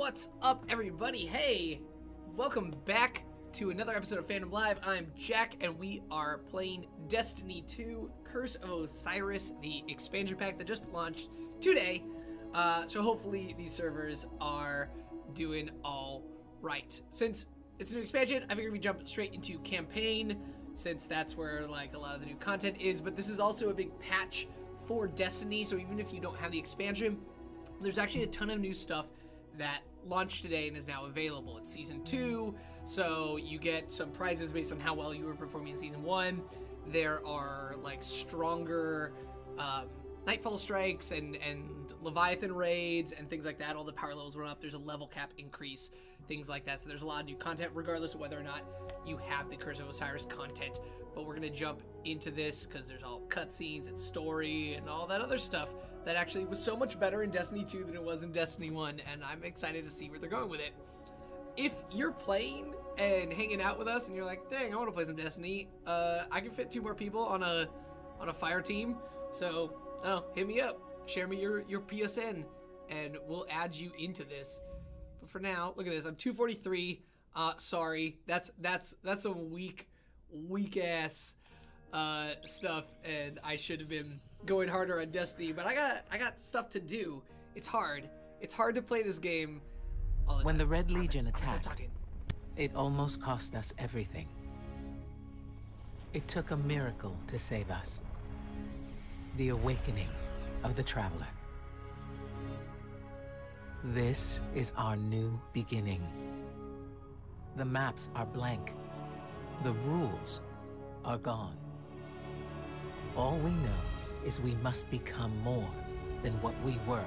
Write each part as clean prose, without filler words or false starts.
What's up, everybody? Hey, welcome back to another episode of Fandom Live. I'm Jack, and we are playing Destiny 2 Curse of Osiris, the expansion pack that just launched today. So hopefully these servers are doing all right. Since it's a new expansion, I figured we jump straight into campaign, since that's where like a lot of the new content is. But this is also a big patch for Destiny, so even if you don't have the expansion, there's actually a ton of new stuff that launched today and is now available. It's Season 2, so you get some prizes based on how well you were performing in Season 1. There are like stronger Nightfall strikes and Leviathan raids and things like that. All the power levels run up. There's a level cap increase, things like that. So there's a lot of new content regardless of whether or not you have the Curse of Osiris content. But we're going to jump into this because there's all cutscenes and story and all that other stuff that actually was so much better in Destiny 2 than it was in Destiny 1, and I'm excited to see where they're going with it. If you're playing and hanging out with us and you're like, dang, I want to play some Destiny, I can fit 2 more people on a fire team, so hit me up, share me your PSN, and we'll add you into this. But for now, look at this, I'm 243. Sorry, that's some weak ass stuff, and I should have been going harder on Destiny, but I got stuff to do. It's hard to play this game all the time. When the Red Legion attacked, it almost cost us everything. It took a miracle to save us. The awakening of the Traveler. This is our new beginning. The maps are blank. The rules are gone. All we know is we must become more than what we were.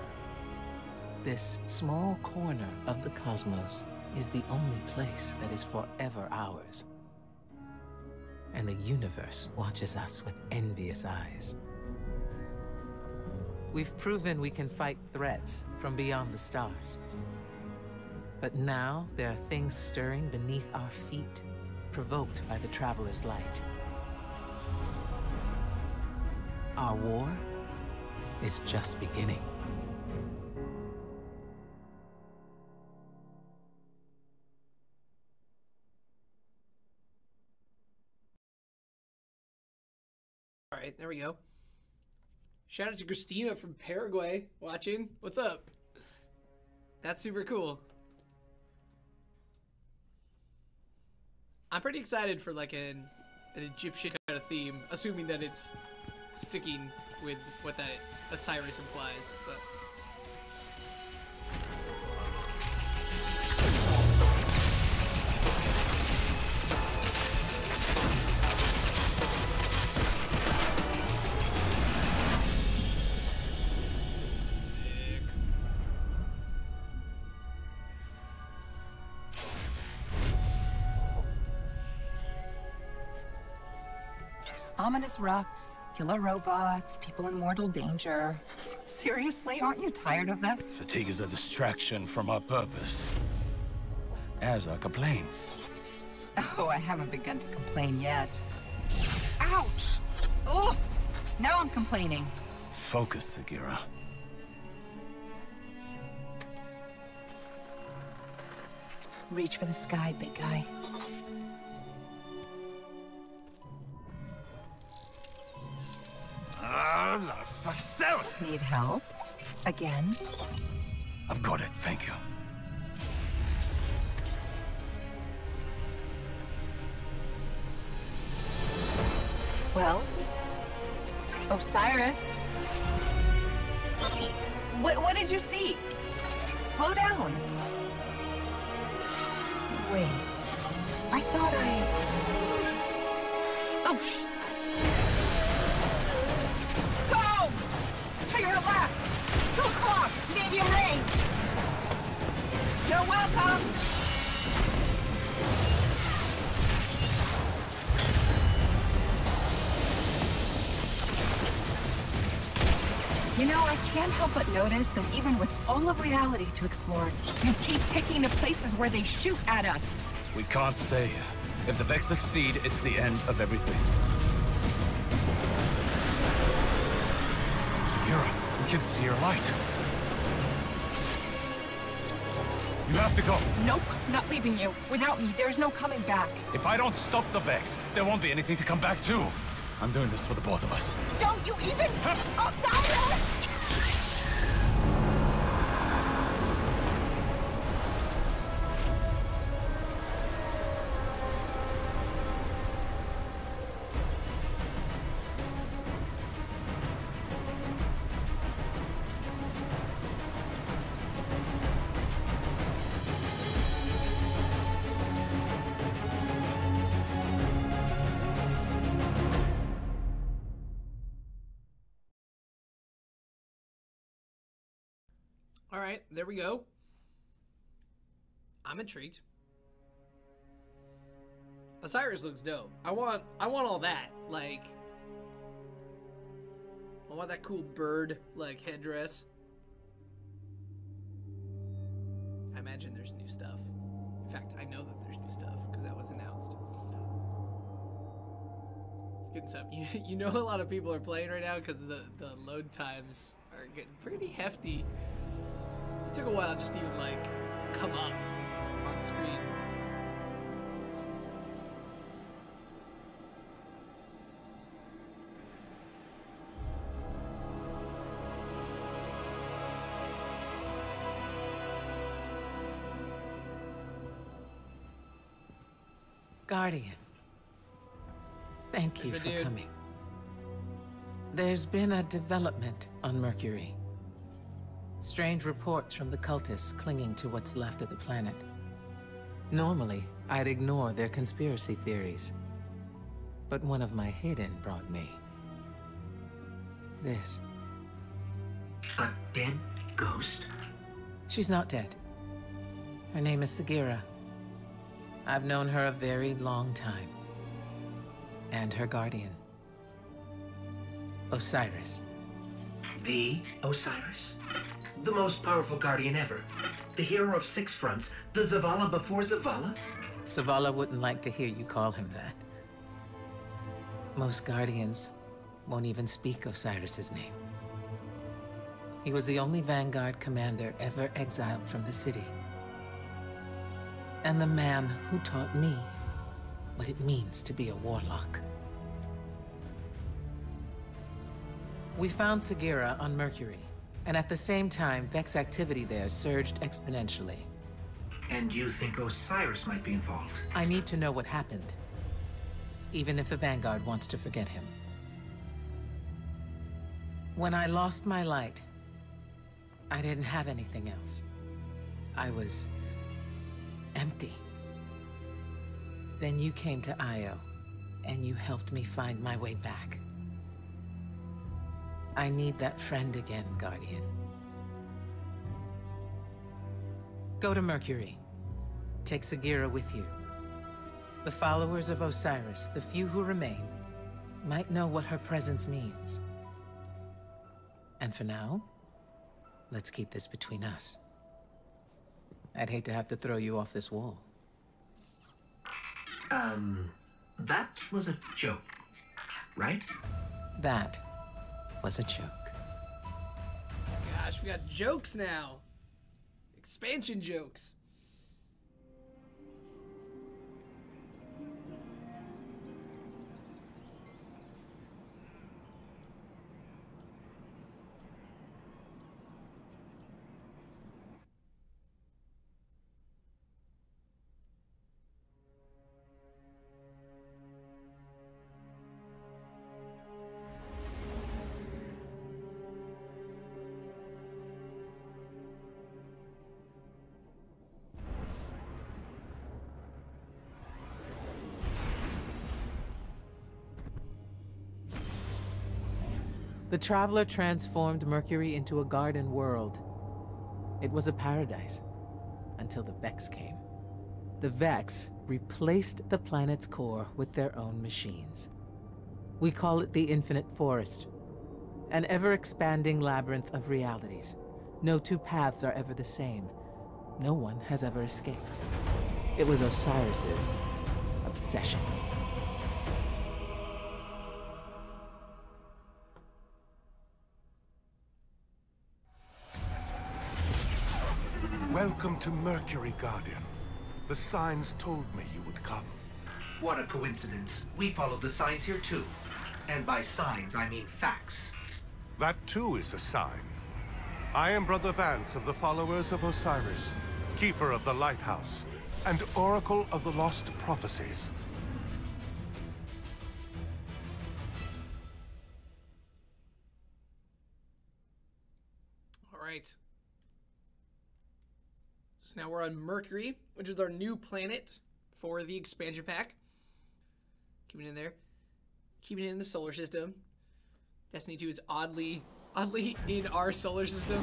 This small corner of the cosmos is the only place that is forever ours. And the universe watches us with envious eyes. We've proven we can fight threats from beyond the stars. But now there are things stirring beneath our feet, provoked by the Traveler's light. Our war is just beginning. All right, there we go. Shout out to Christina from Paraguay watching. What's up? That's super cool. I'm pretty excited for like an Egyptian kind of theme, assuming that it's sticking with what that Osiris implies, but sick. Ominous rocks, killer robots, people in mortal danger. Seriously, aren't you tired of this? Fatigue is a distraction from our purpose, as are complaints. Oh, I haven't begun to complain yet. Ouch! Ugh! Now I'm complaining. Focus, Sagira. Reach for the sky, big guy. Need help? Again? I've got it, thank you. Well, Osiris. What did you see? Slow down. Wait. I thought Oh, Go! To your left! 2 o'clock! Medium range! You're welcome! You know, I can't help but notice that even with all of reality to explore, you keep picking the places where they shoot at us. We can't stay here. If the Vex succeed, it's the end of everything. Sagira, we can see your light. You have to go. Nope, not leaving you. Without me, there's no coming back. If I don't stop the Vex, there won't be anything to come back to. I'm doing this for the both of us. Don't you even... Osiris! All right, there we go. I'm intrigued. Osiris looks dope. I want all that. Like, I want that cool bird like headdress. I imagine there's new stuff. In fact, I know that there's new stuff because that was announced. It's good stuff. You know, a lot of people are playing right now because the load times are getting pretty hefty. It took a while just to even, like, come up on screen. Guardian, thank you There's for the dude. coming. There's been a development on Mercury. Strange reports from the cultists clinging to what's left of the planet. Normally, I'd ignore their conspiracy theories. But one of my hidden brought me this. A dead ghost? She's not dead. Her name is Sagira. I've known her a very long time. And her guardian, Osiris. The Osiris? The most powerful guardian ever. The hero of six fronts. The Zavala before Zavala? Zavala wouldn't like to hear you call him that. Most guardians won't even speak Osiris's name. He was the only Vanguard commander ever exiled from the city. And the man who taught me what it means to be a warlock. We found Sagira on Mercury, and at the same time, Vex activity there surged exponentially. And you think Osiris might be involved? I need to know what happened, even if the Vanguard wants to forget him. When I lost my light, I didn't have anything else. I was empty. Then you came to Io, and you helped me find my way back. I need that friend again, Guardian. Go to Mercury. Take Sagira with you. The followers of Osiris, the few who remain, might know what her presence means. And for now, let's keep this between us. I'd hate to have to throw you off this wall. That was a joke, right? That was a joke. Gosh, we got jokes now. Expansion jokes. The Traveler transformed Mercury into a garden world. It was a paradise, until the Vex came. The Vex replaced the planet's core with their own machines. We call it the Infinite Forest, an ever-expanding labyrinth of realities. No two paths are ever the same. No one has ever escaped. It was Osiris's obsession. Welcome to Mercury, Guardian. The signs told me you would come. What a coincidence. We follow the signs here too. And by signs, I mean facts. That too is a sign. I am Brother Vance of the followers of Osiris, Keeper of the Lighthouse, and Oracle of the Lost Prophecies. All right. So now we're on Mercury, which is our new planet for the expansion pack. Keeping it in there. Keeping it in the solar system. Destiny 2 is oddly in our solar system.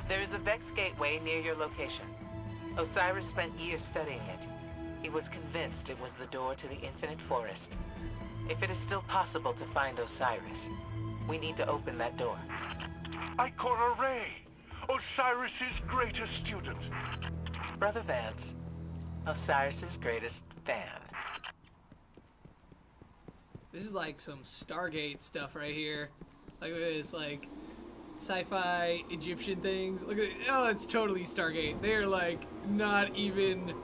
There is a Vex gateway near your location. Osiris spent years studying it. He was convinced it was the door to the Infinite Forest. If it is still possible to find Osiris, we need to open that door. Ikora Ray, Osiris's greatest student. Brother Vance, Osiris's greatest fan. This is like some Stargate stuff right here. Look at this, like sci-fi Egyptian things. Look at it. Oh, it's totally Stargate. They're like not even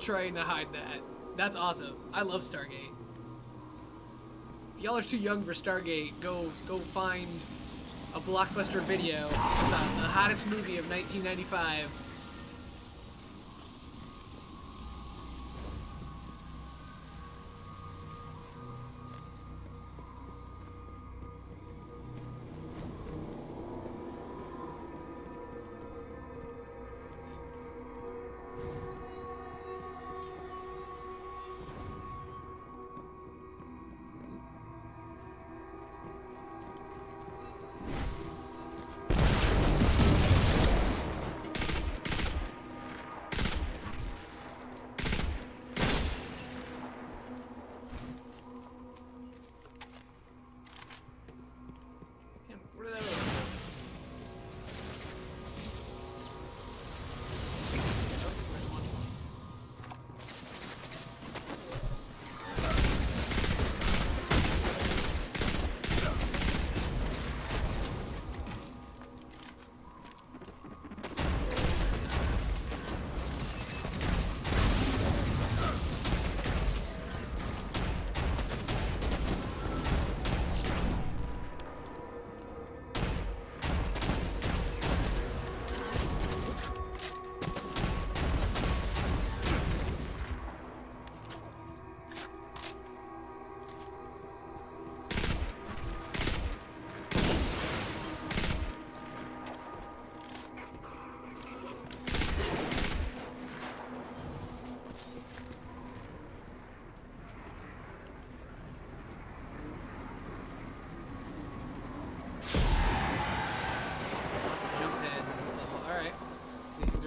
trying to hide that. That's awesome. I love Stargate. If y'all are too young for Stargate, go find a Blockbuster video. It's the hottest movie of 1995.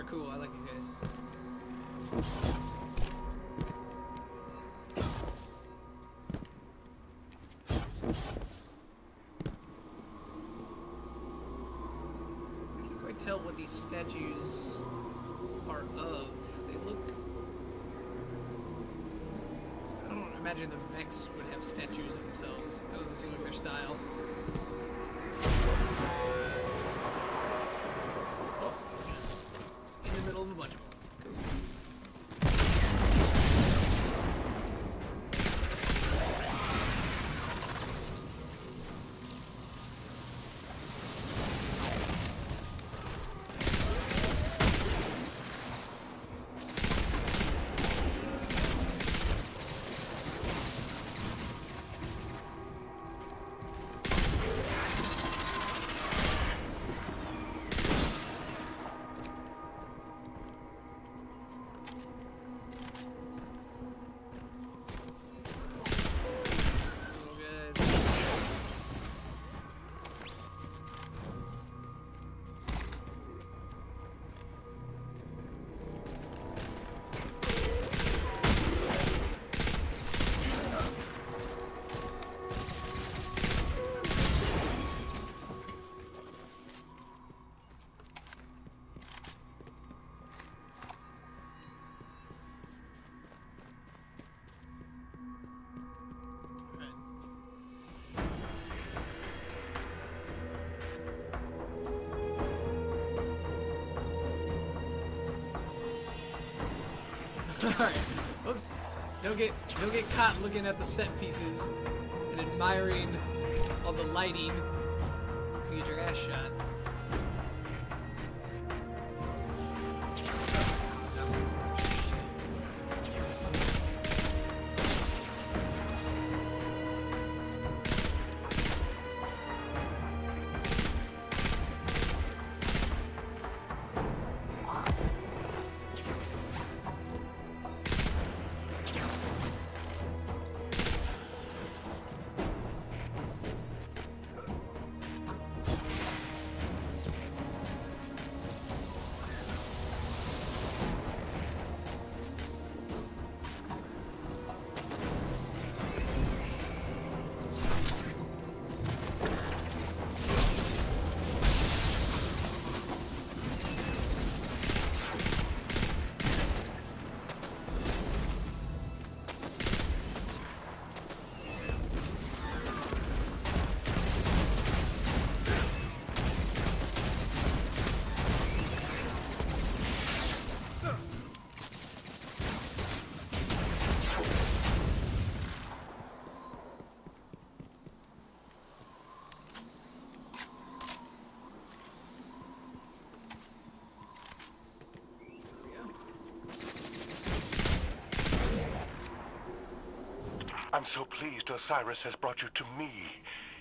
Cool, I like these guys. I can't quite tell what these statues are of. They look... I don't imagine the Vex would have statues of themselves. That doesn't seem like their style. In the middle of a bunch of them. Alright. Oops. Don't get caught looking at the set pieces and admiring all the lighting. You get your ass shot. I'm so pleased Osiris has brought you to me,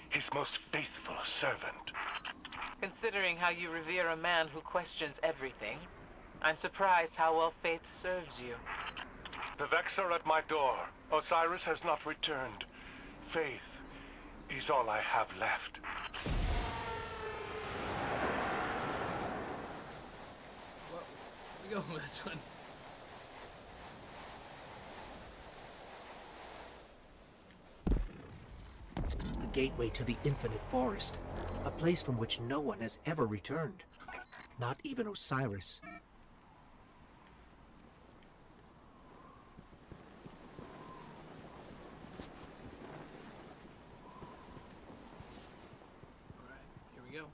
his most faithful servant. Considering how you revere a man who questions everything, I'm surprised how well faith serves you. The Vex are at my door. Osiris has not returned. Faith is all I have left. Well, we go with this one. The gateway to the infinite forest. A place from which no one has ever returned. Not even Osiris. Alright, here we go.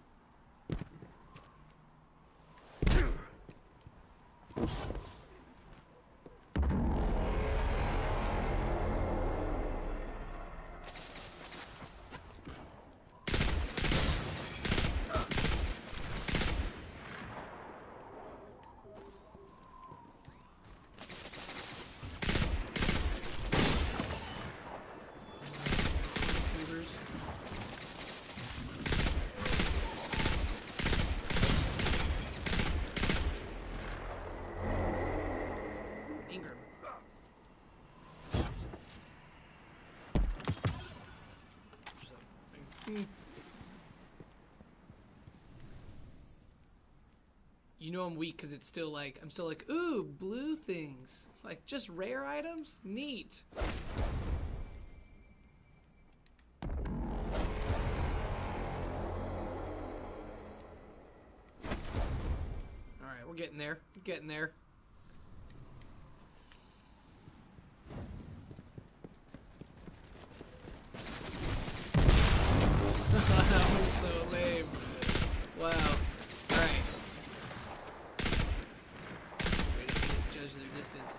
You know I'm weak because it's still like, I'm still like, ooh, blue things. Like, just rare items? Neat. Alright, we're getting there. We're getting there. That was so lame. Wow. Alright. Ready to misjudge their distance.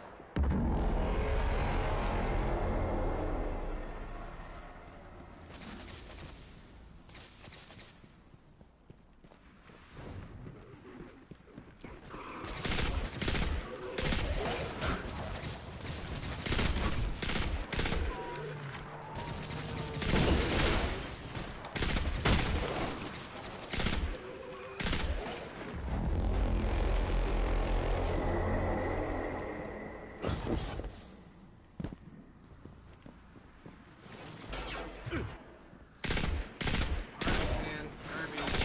Man, garbage.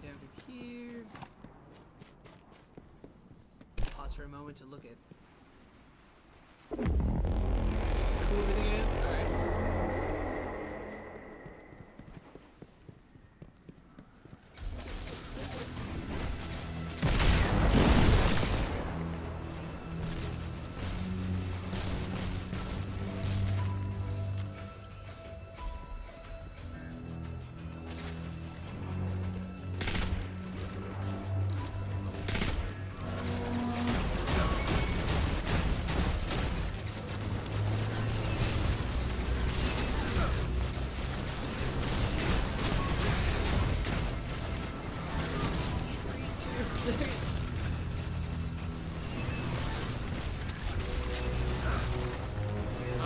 Down to here. Pause for a moment to look at Cool everything is? Alright.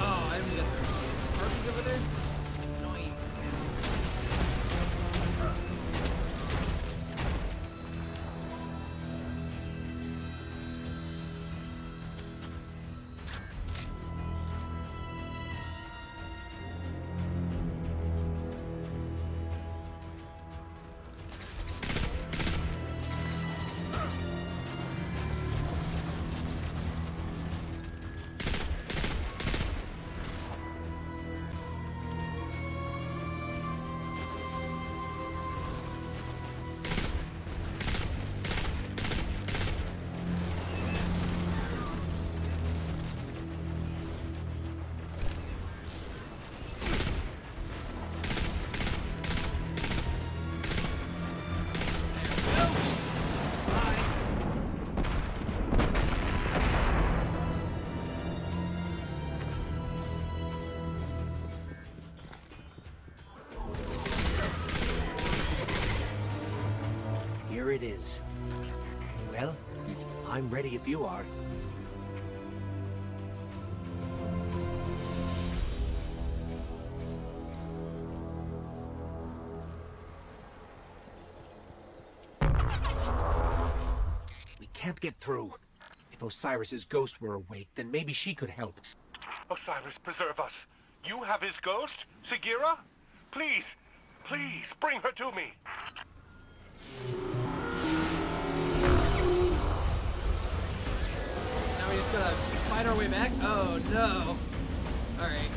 Oh, I haven't got the harpies over there? Annoying. Here it is. Well, I'm ready if you are. We can't get through. If Osiris's ghost were awake, then maybe she could help. Osiris, preserve us. You have his ghost? Sagira? Please, please, bring her to me. Now we just gotta fight our way back? Oh no. Alright.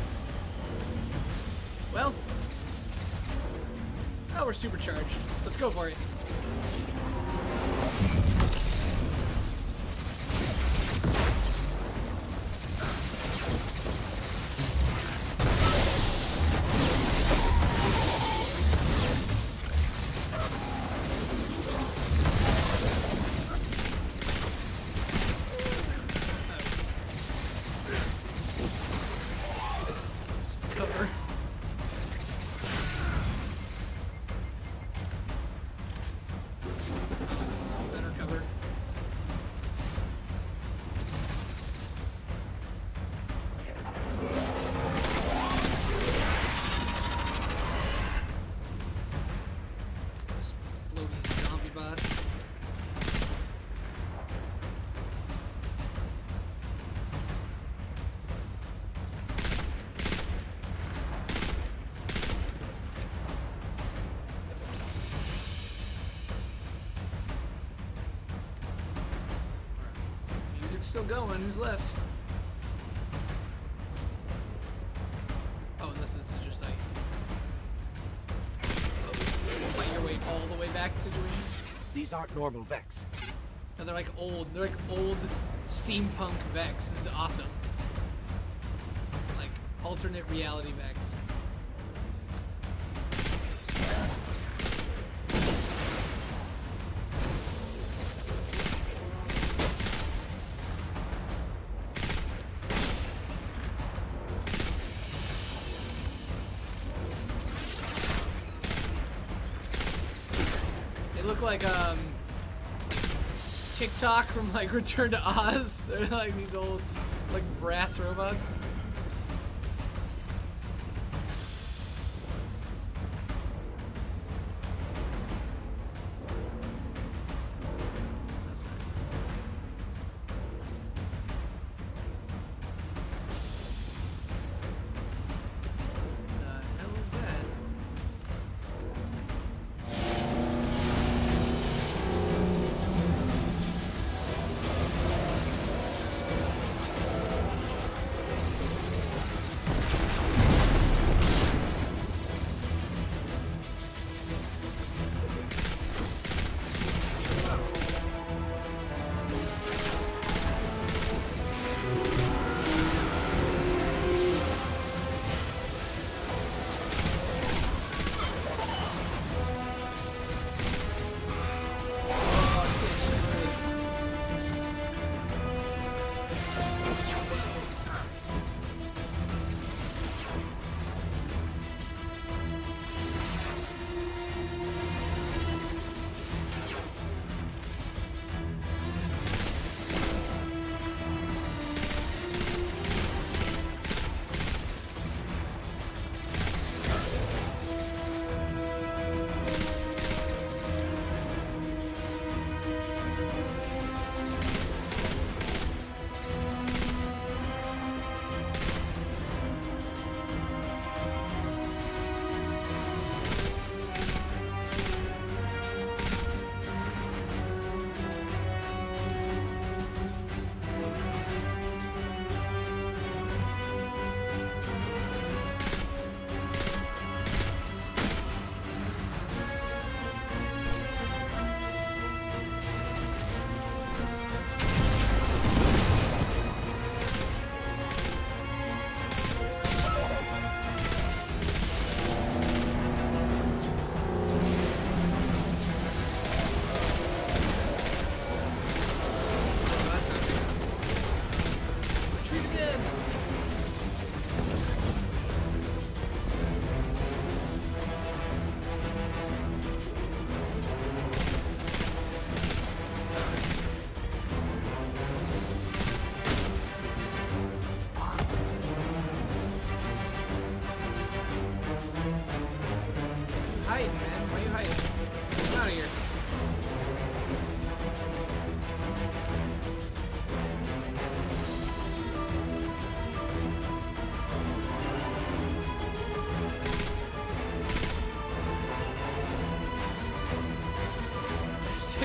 Well. Oh, we're supercharged. Let's go for it. Cover. Better cover. Let's blow these zombie bots. Music's still going. Who's left? Oh, and this is just like fight your way all the way back situation. These aren't normal Vex. No, they're like old. They're like old steampunk Vex. This is awesome. Like alternate reality Vex. They look like TikTok from like Return to Oz. They're like these old like brass robots. That's right. The hell is that?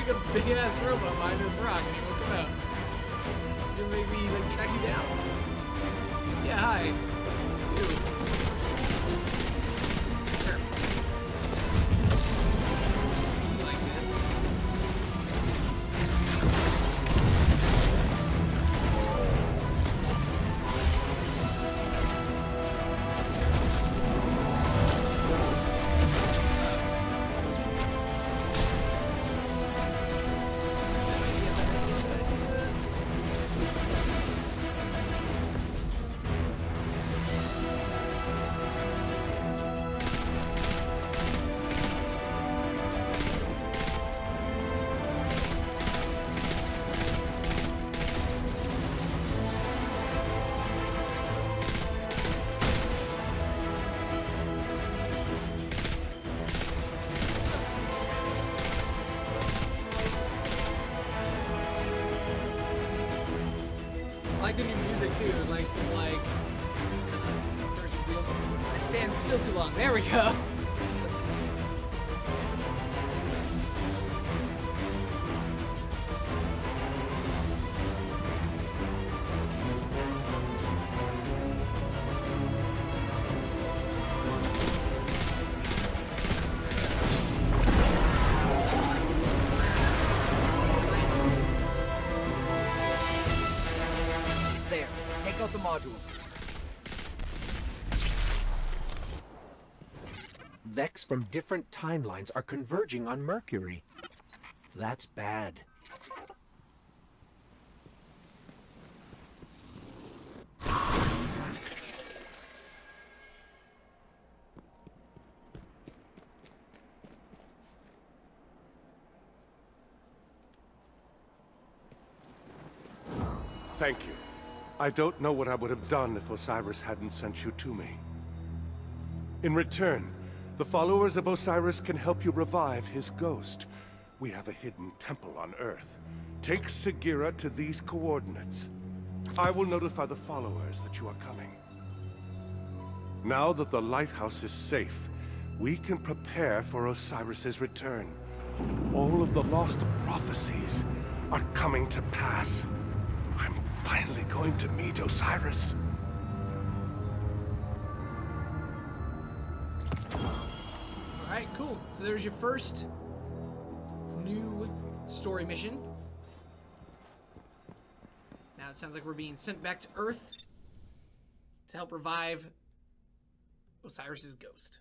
like a big ass robot behind this rock and he won't come out. He'll make me like track you down. Yeah, hi. Ew. Sure. Like this. I like the new music too, nice and like version feel. I stand still too long. There we go. There, take out the module. Vex from different timelines are converging on Mercury. That's bad. Thank you. I don't know what I would have done if Osiris hadn't sent you to me. In return, the followers of Osiris can help you revive his ghost. We have a hidden temple on Earth. Take Sagira to these coordinates. I will notify the followers that you are coming. Now that the lighthouse is safe, we can prepare for Osiris's return. All of the lost prophecies are coming to pass. I'm finally going to meet Osiris. Alright, cool. So there's your first new story mission. Now it sounds like we're being sent back to Earth to help revive Osiris's ghost.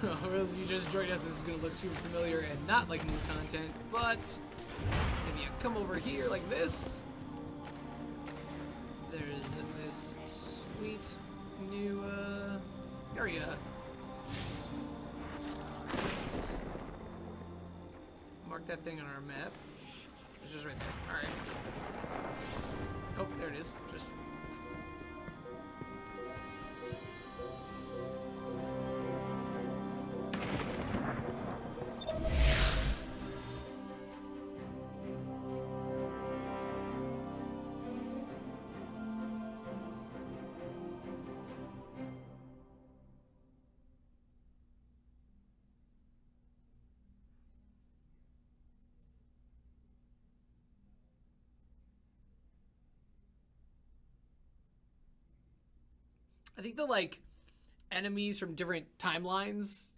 So, for those of you just joined us, this is going to look super familiar and not like new content, but if you come over here like this, there's this sweet new area. Let's mark that thing on our map. It's just right there. Alright. Oh, there it is. Just... I think the, like, enemies from different timelines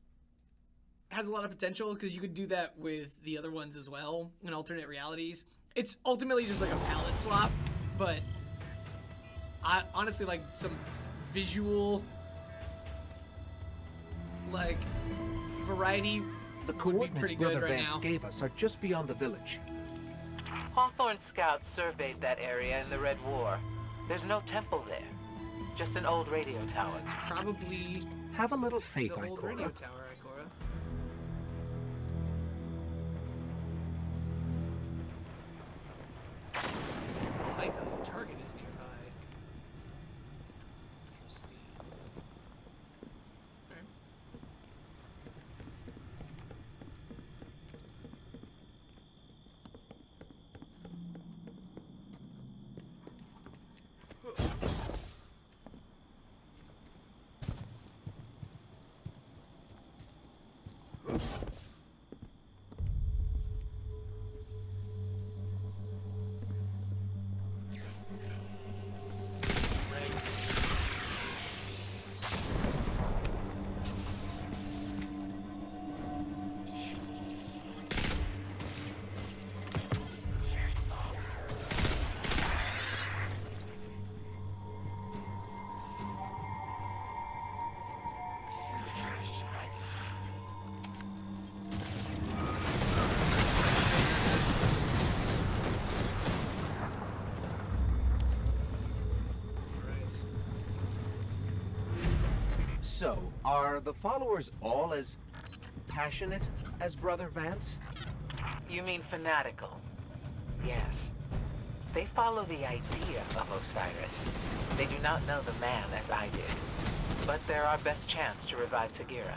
has a lot of potential, because you could do that with the other ones as well, in alternate realities. It's ultimately just like a palette swap, but I honestly like some visual, like, variety The would be coordinates pretty Brother good right Vance now. gave us are just beyond the village. Hawthorne scouts surveyed that area in the Red War. There's no temple there. Just an old radio tower. It's probably Have a little faith, the old radio Ikora. tower, Ikora. Life of the target is nearby. Interesting. Okay. So, are the followers all as passionate as Brother Vance? You mean fanatical? Yes. They follow the idea of Osiris. They do not know the man as I did. But they're our best chance to revive Sagira.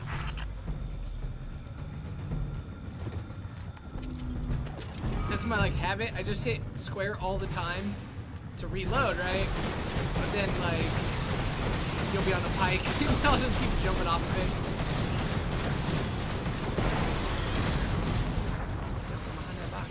That's my, like, habit. I just hit square all the time to reload, right? But then, like, you'll be on the pike. I'll just keep jumping off of it. Jump from behind that box.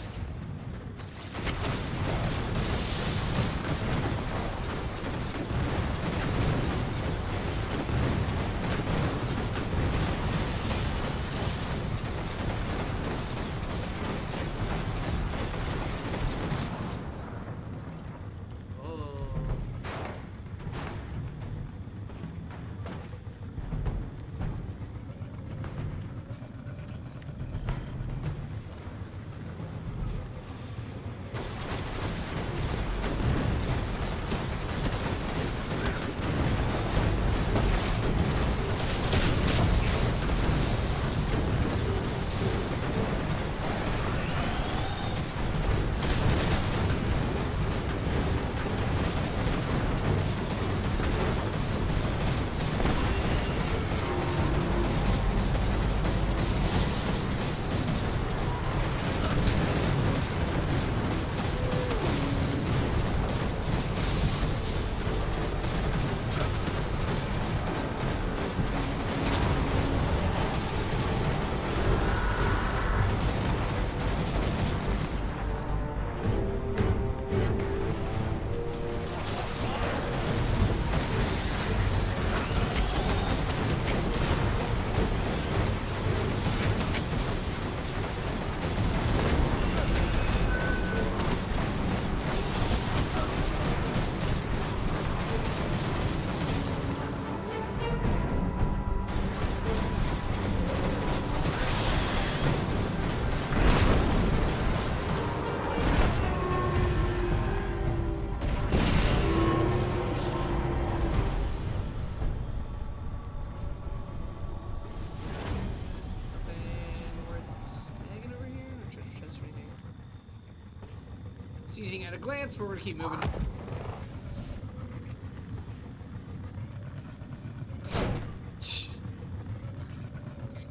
see anything at a glance, but we're gonna keep moving.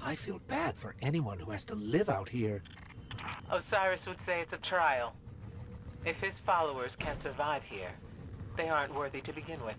I feel bad for anyone who has to live out here. Osiris would say it's a trial. If his followers can't survive here, they aren't worthy to begin with.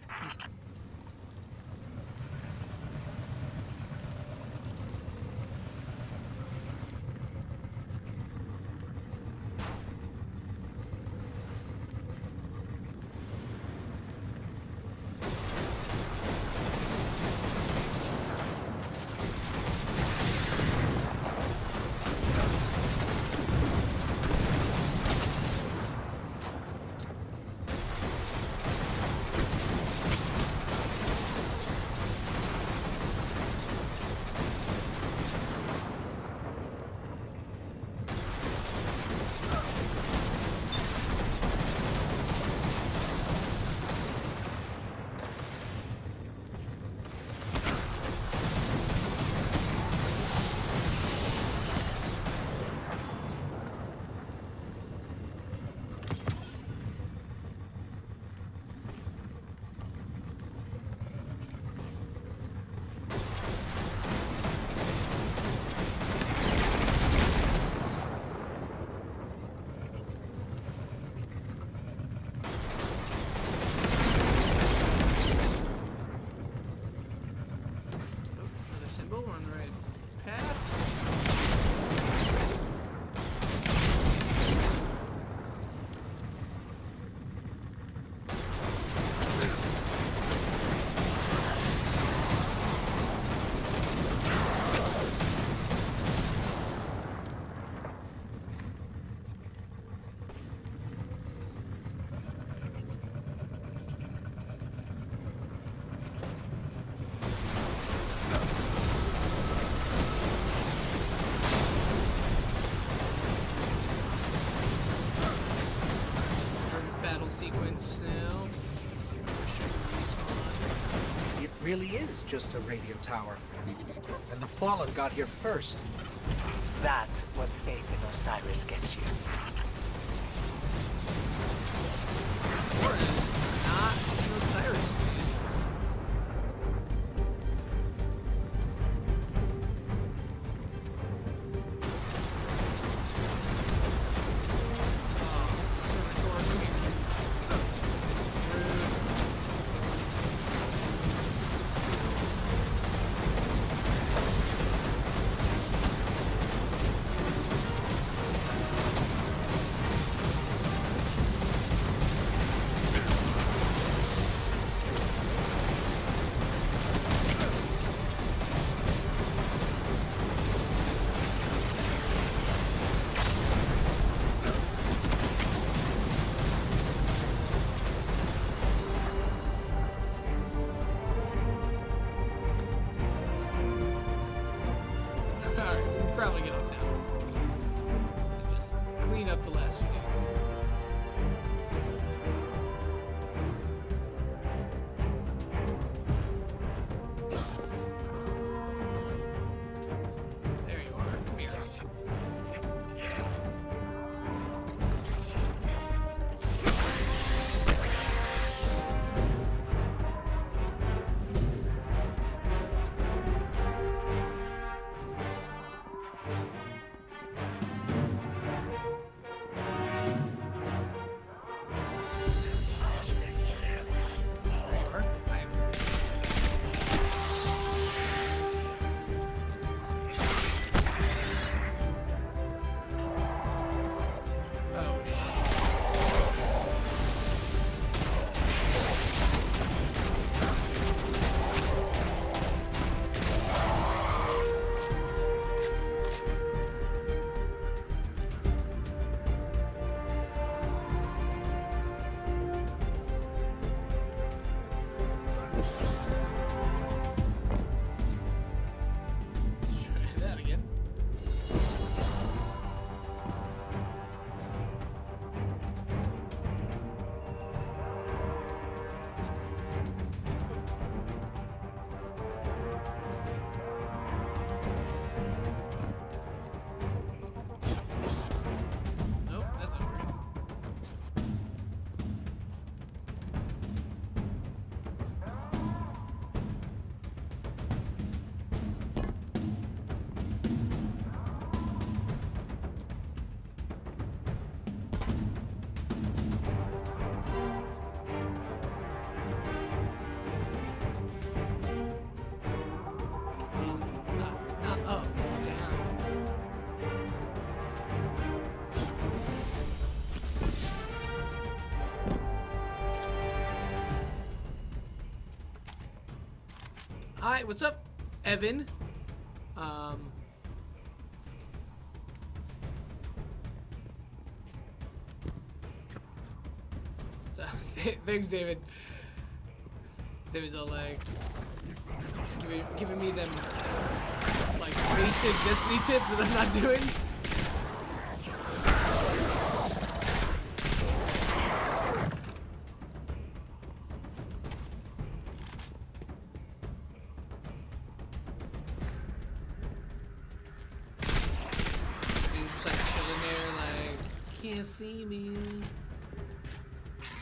Sequence now. It really is just a radio tower. And the Fallen got here first. That's what faith in Osiris gets you. Or not an Osiris fan. Probably get off now. And just clean up the last few days. There you are. Come here. Hi, what's up, Evan? So, thanks, David. David's all like, giving me them, like, basic Destiny tips that I'm not doing. Can't see me.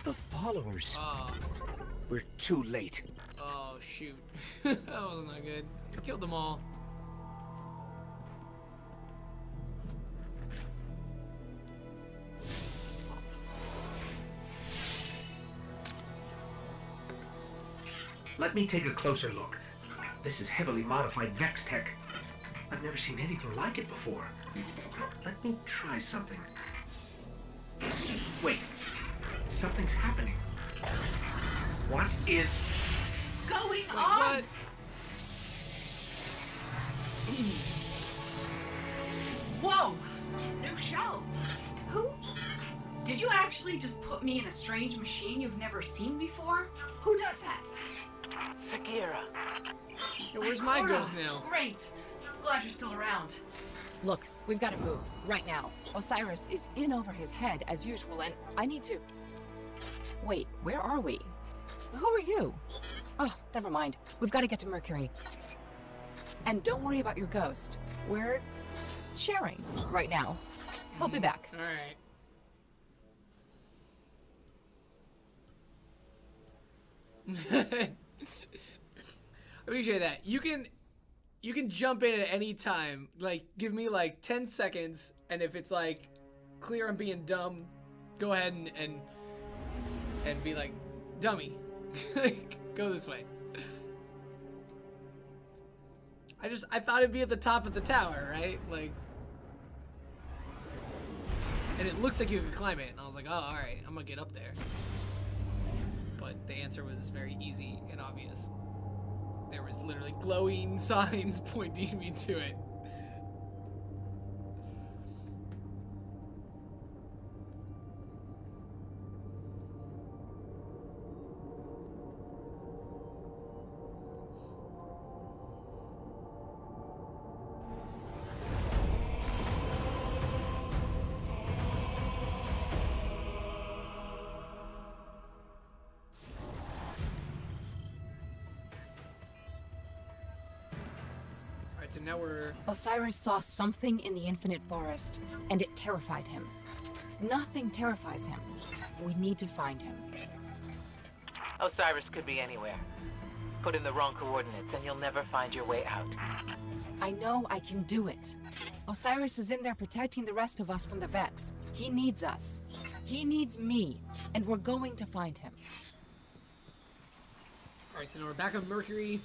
The followers. Oh. We're too late. Oh shoot. That was not good. I killed them all. Let me take a closer look. This is heavily modified Vex tech. I've never seen anything like it before. Let me try something. Wait, something's happening. What is Going on? What? Whoa! New show. Who? Did you actually just put me in a strange machine you've never seen before? Who does that? Sagira. Yo, where's my Cora. ghost now? Great. Glad you're still around. Look, we've got to move, right now. Osiris is in over his head, as usual, and I need to... Wait, where are we? Who are you? Oh, never mind. We've got to get to Mercury. And don't worry about your ghost. We're sharing right now. He'll be back. Alright. I appreciate that. You can jump in at any time. Like, give me like 10 seconds, and if it's like clear I'm being dumb, go ahead and be like, dummy. Go this way. I thought it'd be at the top of the tower, right? Like, and it looked like you could climb it, and I was like, oh, alright, I'm gonna get up there. But the answer was very easy and obvious. There was literally glowing signs pointing me to it. So now we're... Osiris saw something in the infinite forest, and it terrified him. Nothing terrifies him. We need to find him. Osiris could be anywhere. Put in the wrong coordinates and you'll never find your way out. I know I can do it. Osiris is in there protecting the rest of us from the Vex. He needs us. He needs me, and we're going to find him. Alright, so now we're back on Mercury.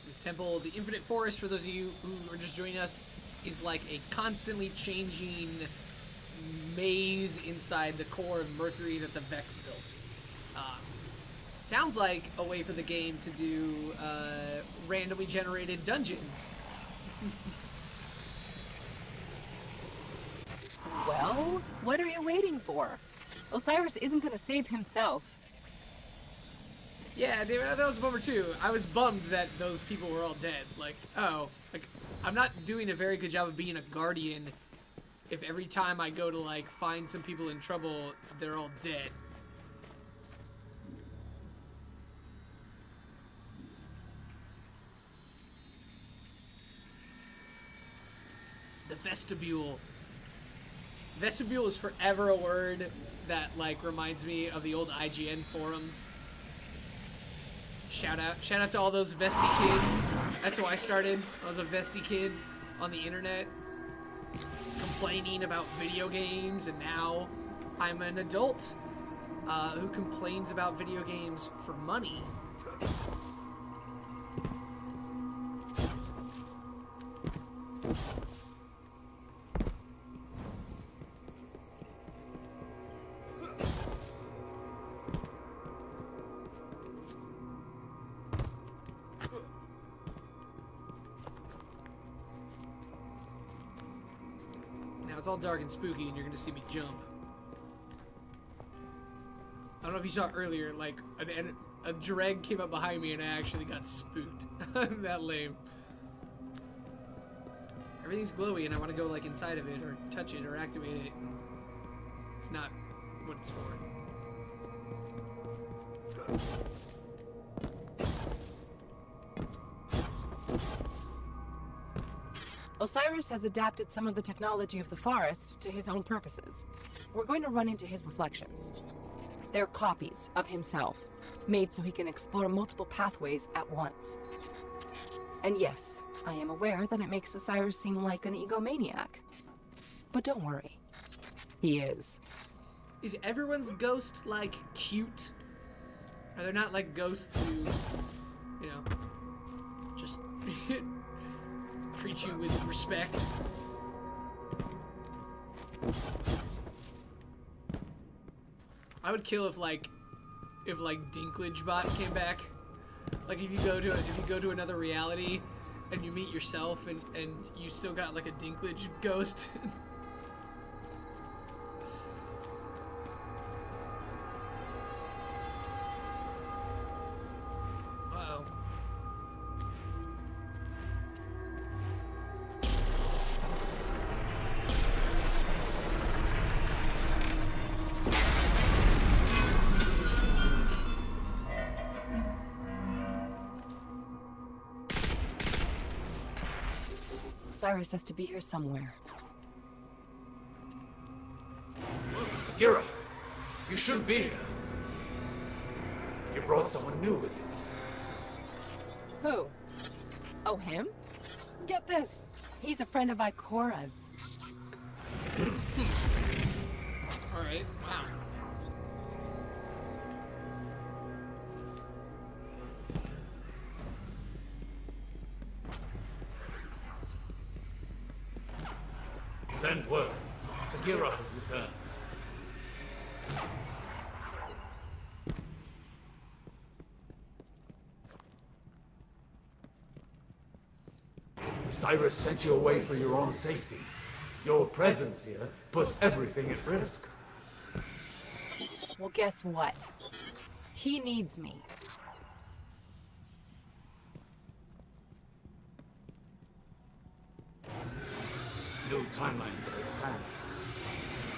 This temple, the Infinite Forest, for those of you who are just joining us, is like a constantly changing maze inside the core of Mercury that the Vex built. Sounds like a way for the game to do randomly generated dungeons. Well, what are you waiting for? Osiris isn't going to save himself. Yeah, David, that was a bummer too. I was bummed that those people were all dead. Like, oh, like, I'm not doing a very good job of being a guardian if every time I go to, like, find some people in trouble, they're all dead. The vestibule. Vestibule is forever a word that, like, reminds me of the old IGN forums. Shout out to all those Vesty kids. That's how I started. I was a Vesty kid on the internet, complaining about video games, and now I'm an adult who complains about video games for money. all dark and spooky, and you're gonna see me jump. I don't know if you saw earlier, like, a dreg came up behind me and I actually got spooked. I'm that lame. Everything's glowy and I want to go, like, inside of it or touch it or activate it. It's not what it's for. Osiris has adapted some of the technology of the forest to his own purposes. We're going to run into his reflections. They're copies of himself, made so he can explore multiple pathways at once. And yes, I am aware that it makes Osiris seem like an egomaniac. But don't worry, he is. Is everyone's ghost, like, cute? Are there not, like, ghosts who, you know, just treat you with respect? I would kill if Dinklage Bot came back. Like if you go to another reality and you meet yourself and you still got like a Dinklage ghost. Uh-oh. Osiris has to be here somewhere. Sagira, you shouldn't be here. You brought someone new with you. Who? Oh, him? Get this. He's a friend of Ikora's. Alright, wow. Send word. Sagira has returned. Osiris sent you away for your own safety. Your presence here puts everything at risk. Well, guess what? He needs me. New timelines are expanding.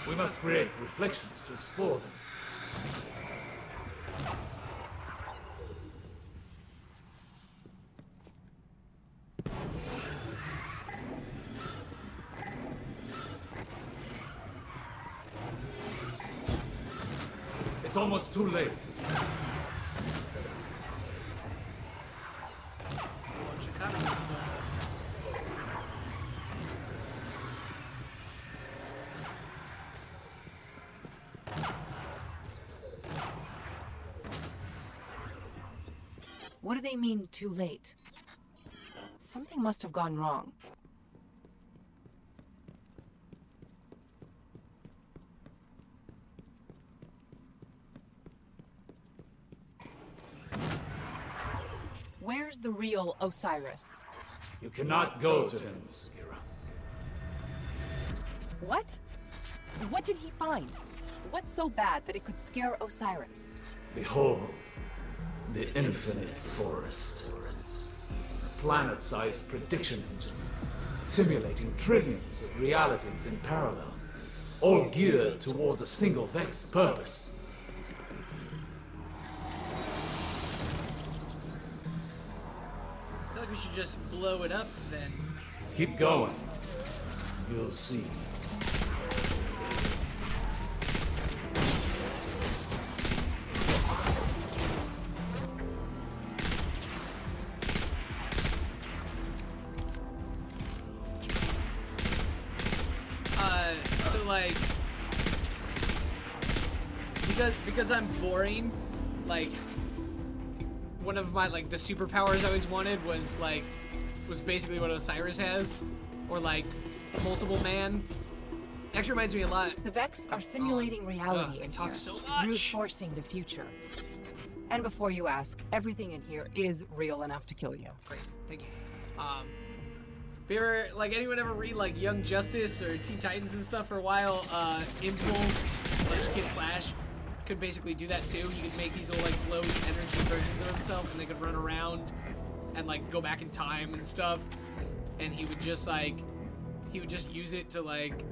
We must create reflections to explore them. It's almost too late. What do they mean, too late? Something must have gone wrong. Where's the real Osiris? You cannot go to him, Sagira. What? What did he find? What's so bad that it could scare Osiris? Behold, the infinite forest. A planet-sized prediction engine, simulating trillions of realities in parallel, all geared towards a single Vex purpose. I feel like we should just blow it up then. Keep going. You'll see. So like, because I'm boring, like, one of my, like, the superpowers I always wanted was basically what Osiris has, or like, multiple man. Actually reminds me a lot. The Vex are simulating reality in talk here, so much. reinforcing the future. And before you ask, everything in here is real enough to kill you. Great, thank you. Have you ever, like, anyone ever read, like, Young Justice or Teen Titans and stuff for a while? Impulse, Flash Kid Flash, could basically do that too. He could make these little, like, glowy energy versions of himself, and they could run around and, like, go back in time and stuff. And he would just, like, he would just use it to, like,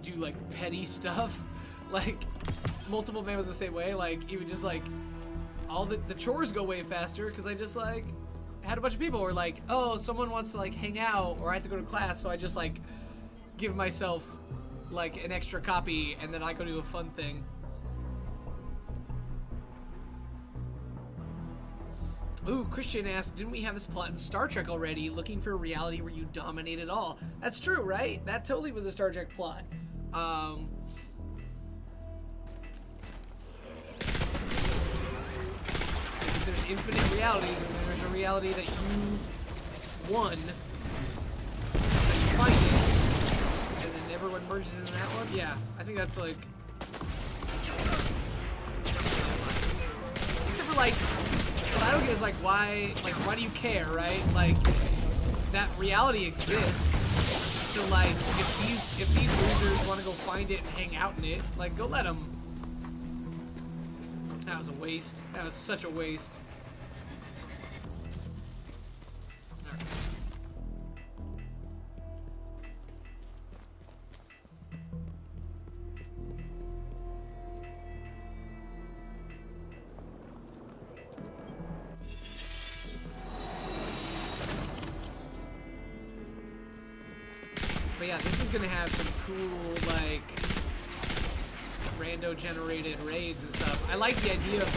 do, like, petty stuff. Like, Multiple Man was the same way. Like, he would just, like, all the chores go way faster because I just, like, had a bunch of people who were like, oh, someone wants to, like, hang out, or I have to go to class, so I just, like, give myself, like, an extra copy, and then I go do a fun thing. Ooh, Christian asked, didn't we have this plot in Star Trek already, looking for a reality where you dominate it all? That's true, right? That totally was a Star Trek plot. There's infinite realities, and there's a reality that you won, so you find it, and then everyone merges in that one? Yeah, I think that's like... Except for, like, what I don't get is, like, why do you care, right? Like, that reality exists, so, like, if these losers want to go find it and hang out in it, like, go let them. That was a waste. That was such a waste. Right. But yeah, this is gonna have some cool, like, rando generated raids and stuff. I like the idea of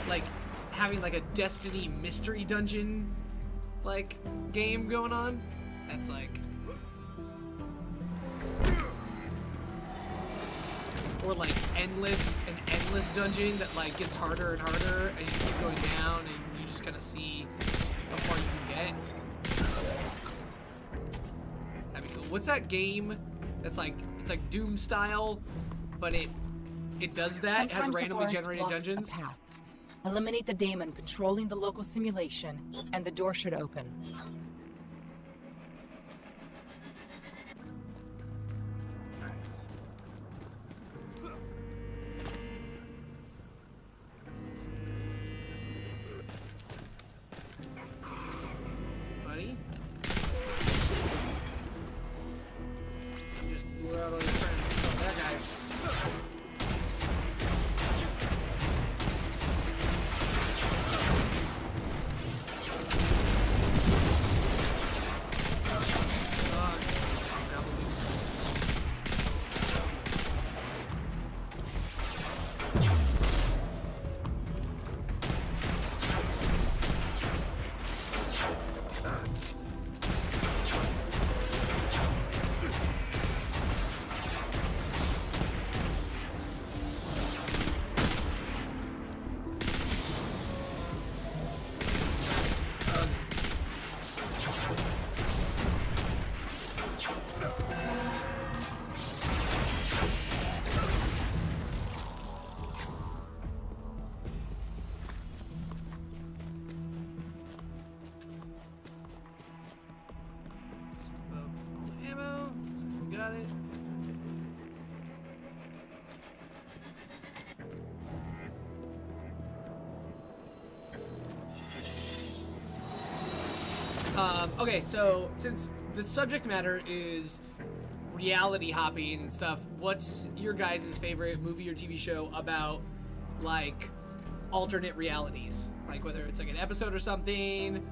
like having like a Destiny mystery dungeon like game going on. That's like, or like an endless dungeon that like gets harder and harder as you keep going down, and you just kind of see how far you can get. That'd be cool. What's that game that's like, it's like Doom style, but it does that. It has randomly generated dungeons. Eliminate the daemon controlling the local simulation, and the door should open. Buddy? Just lure out all your friends. Oh, that guy. Okay, so since the subject matter is reality hopping and stuff, what's your guys' favorite movie or TV show about, like, alternate realities? Like, whether it's like an episode or something.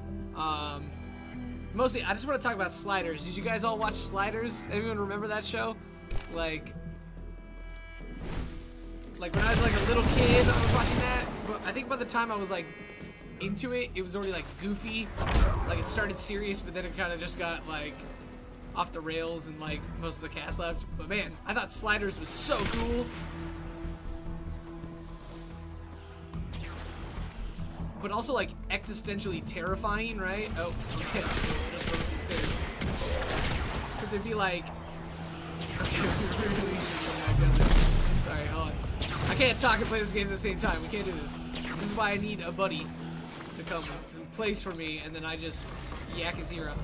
Mostly, I just want to talk about Sliders. Did you guys all watch Sliders? Anyone remember that show? Like when I was like a little kid, I was watching that. But I think by the time I was like into it, it was already like goofy. Like it started serious, but then it kind of just got like off the rails and like most of the cast left. But man, I thought Sliders was so cool. But also like existentially terrifying, right? Oh, okay. Just go up these stairs. Because it'd be like, okay, sorry, hold on. I can't talk and play this game at the same time. We can't do this. This is why I need a buddy to come plays for me, and then I just yak a zero.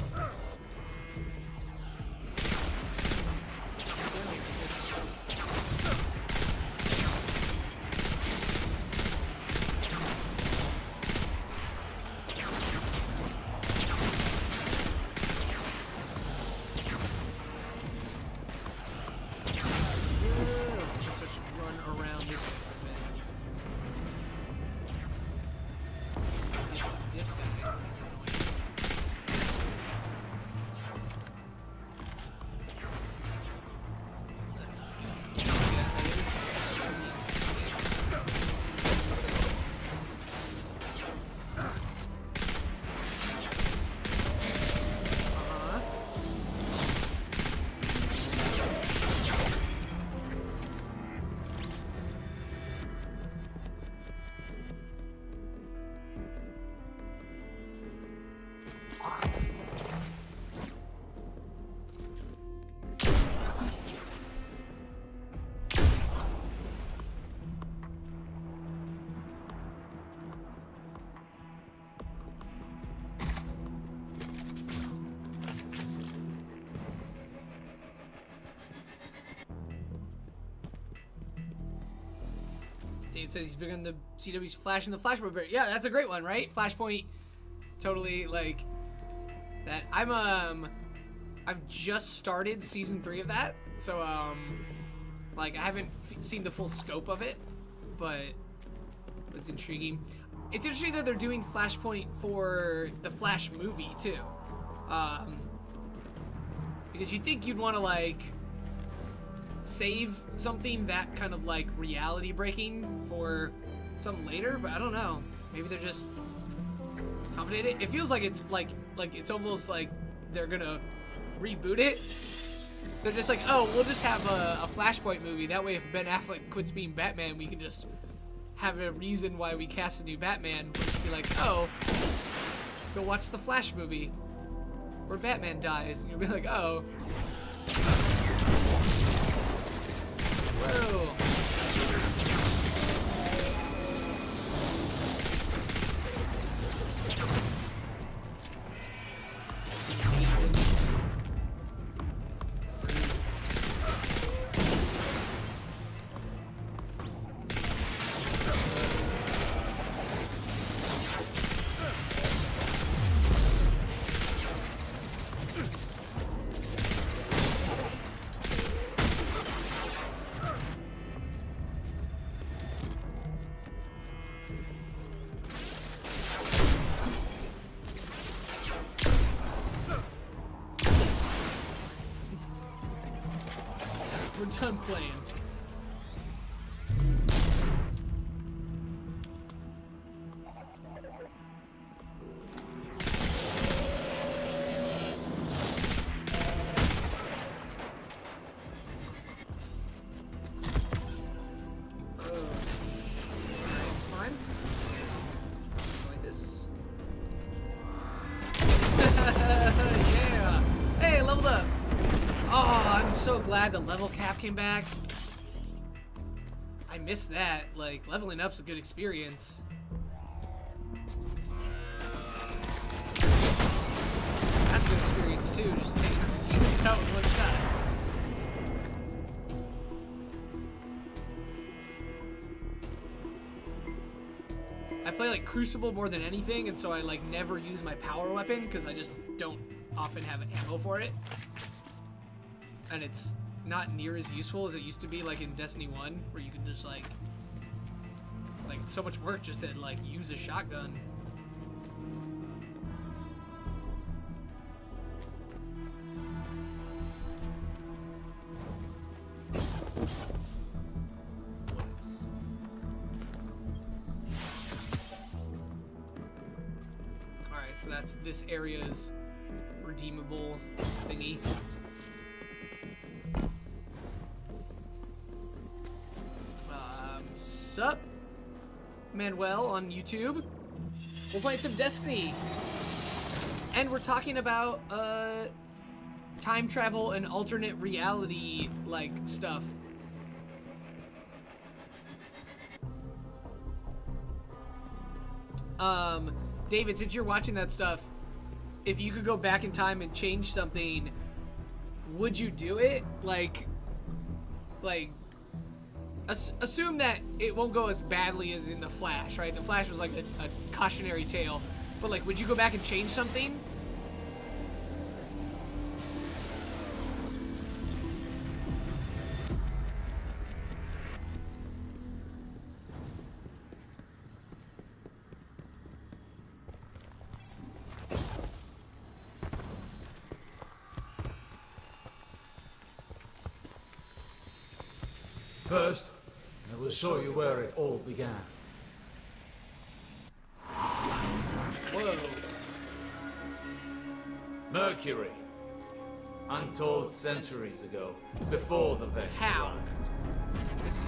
It says he's bigger than the CW's Flash and the Flashpoint Bear. Yeah, that's a great one, right? Flashpoint, totally like that. I've just started season 3 of that, so like I haven't seen the full scope of it, but it's intriguing. It's interesting that they're doing Flashpoint for the Flash movie too, because you'd think you'd want to like save something that kind of like reality breaking for something later, but I don't know. Maybe they're just confident. It feels like it's like it's almost like they're gonna reboot it. They're just like, oh, we'll just have a Flashpoint movie. That way, if Ben Affleck quits being Batman, we can just have a reason why we cast a new Batman. We'll just be like, oh, go watch the Flash movie where Batman dies, and you'll be like, oh. Whoa. We're done playing. It's fine. Like this. Yeah. Hey, leveled up. Oh, I'm so glad the level cap came back. I missed that. Like, leveling up's a good experience. That's a good experience too, just taking those dudes out with one shot. I play like Crucible more than anything, and so I like never use my power weapon because I just don't often have ammo for it. And it's not near as useful as it used to be, like in Destiny 1, where you could just like so much work just to like use a shotgun. All right, so that's this area's redeemable thingy. Sup, Manuel on YouTube. We're playing some Destiny, and we're talking about time travel and alternate reality like stuff. David, since you're watching that stuff, if you could go back in time and change something, would you do it? Like, assume that it won't go as badly as in The Flash, right? The Flash was like a cautionary tale. But like, would you go back and change something? First, I will show you where it all began. Whoa. Mercury. Untold centuries ago, before the Vex How? arrived. This is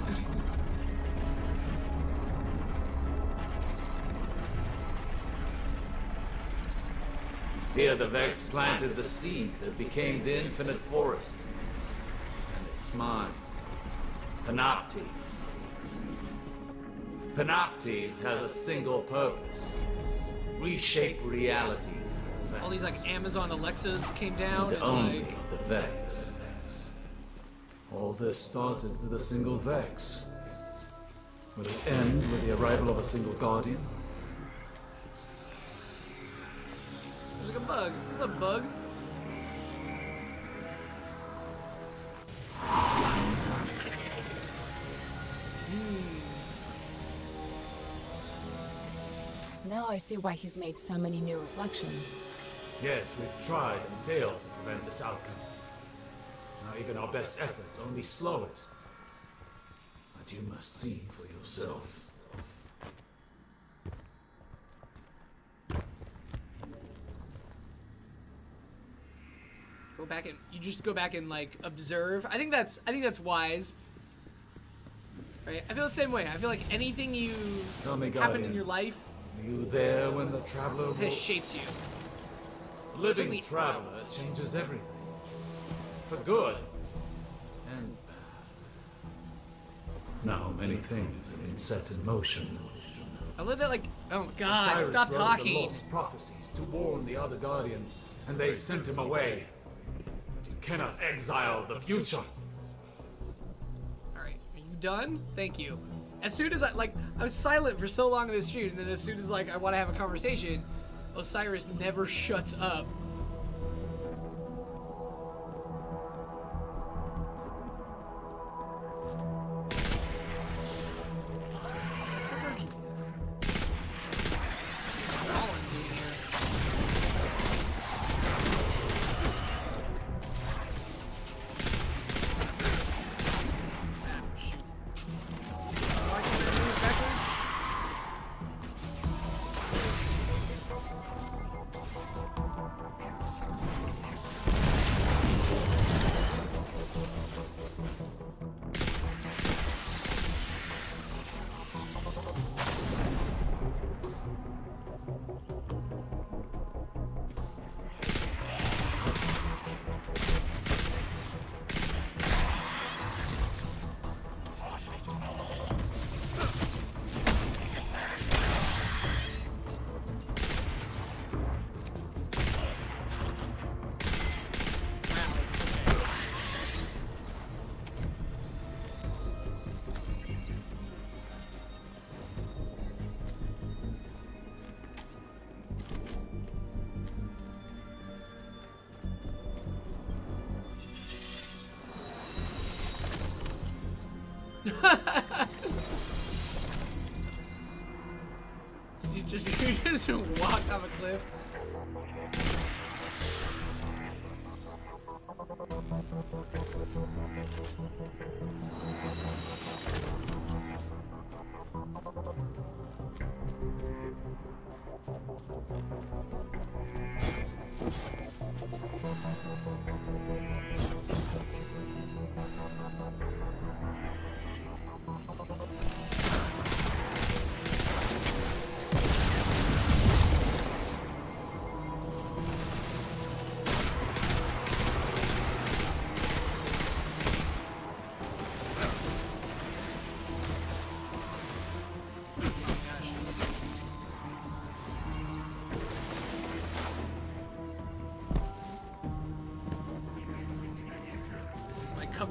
Here the Vex planted the seed that became the infinite forest. And its mind. Panoptes. Panoptes has a single purpose. Reshape reality for the Vex. all these like Amazon Alexas came down And and only like the Vex. All this started with a single Vex. Will it end with the arrival of a single Guardian? there's like a bug. What's up, bug? Now I see why he's made so many new reflections. Yes, we've tried and failed to prevent this outcome. Now even our best efforts only slow it. But you must see for yourself. Go back and you just go back and like observe. I think that's wise. Right? I feel the same way. I feel like anything you Tell me, happen in Guardian, your life were you there when the Traveler has woke? shaped you. A living Certainly- Traveler changes everything. For good. And now many things have been set in motion. I love that like oh god, Osiris stop wrote the talking. lost prophecies to warn the other Guardians, and they sent him away. But you cannot exile the future. Alright, are you done? Thank you. As soon as I was silent for so long in this stream, and then as soon as like I want to have a conversation, Osiris never shuts up. You just walked off a cliff.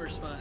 first spot.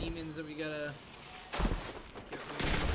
Demons that we gotta get rid of.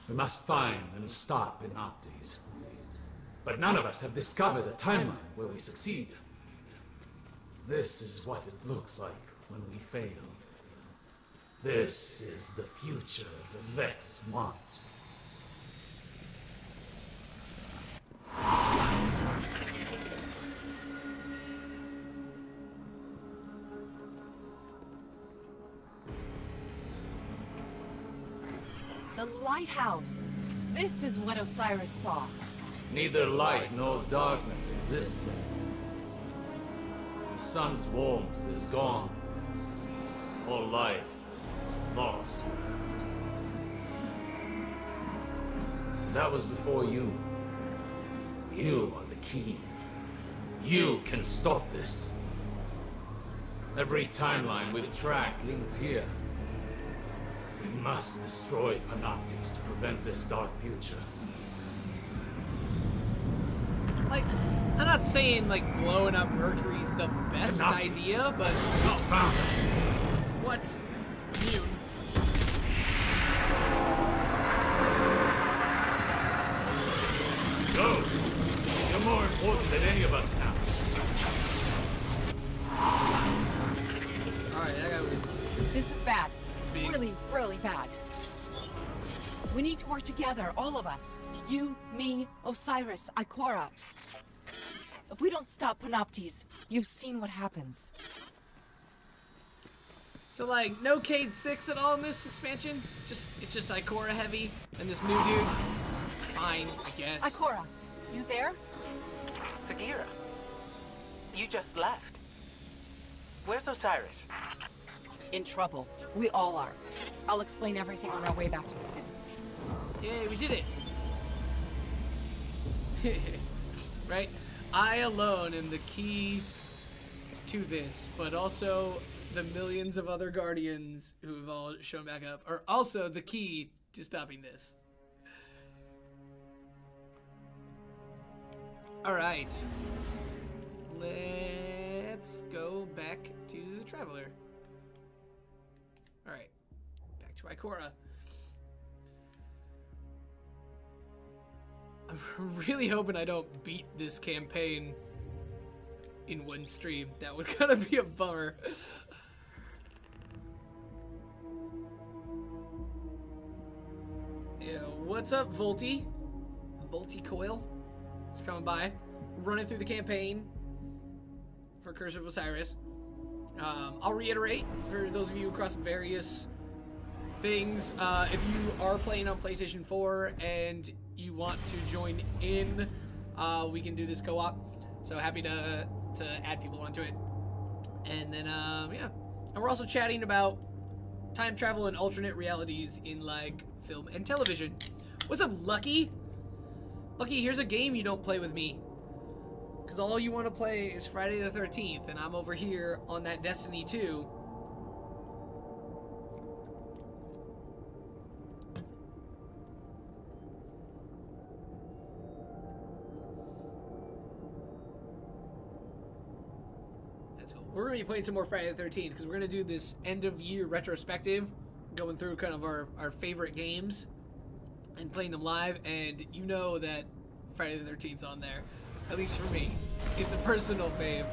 We must find and stop Panoptes. But none of us have discovered a timeline where we succeed. This is what it looks like when we fail. This is the future the Vex want. The lighthouse. This is what Osiris saw. Neither light nor darkness exists. The sun's warmth is gone. All life is lost. That was before you. You are the key. You can stop this. Every timeline we've tracked leads here. We must destroy Panoptes to prevent this dark future. Like, I'm not saying like blowing up Mercury's the best idea, but Found us. what? Immune. Go. You're more important than any of us now. Alright, that guy was This is bad. big. Really, really bad. We need to work together, all of us. You, me, Osiris, Ikora. If we don't stop Panoptes, you've seen what happens. So like no Cade 6 at all in this expansion? It's just Ikora heavy and this new dude. Fine, I guess. Ikora, you there? Sagira, you just left. Where's Osiris? In trouble. We all are. I'll explain everything on our way back to the city. Yay, we did it. Right? I alone am the key to this, but also the millions of other guardians who have all shown back up are also the key to stopping this. Alright. Let's go back to the Traveler. Alright. Back to Ikora. I'm really hoping I don't beat this campaign in one stream. That would kind of be a bummer. Yeah, what's up, Volty? Volty Coil? Just coming by. Running through the campaign for Curse of Osiris. I'll reiterate, for those of you across various things, if you are playing on PlayStation 4 and you want to join in, we can do this co-op. So happy to add people onto it. And then, yeah. And we're also chatting about time travel and alternate realities in, like, film and television. What's up, Lucky? Lucky, here's a game you don't play with me. Because all you want to play is Friday the 13th, and I'm over here on that Destiny 2. That's cool. We're going to be playing some more Friday the 13th, because we're going to do this end-of-year retrospective, going through kind of our favorite games and playing them live, and you know that Friday the 13th's on there. At least for me. It's a personal fave.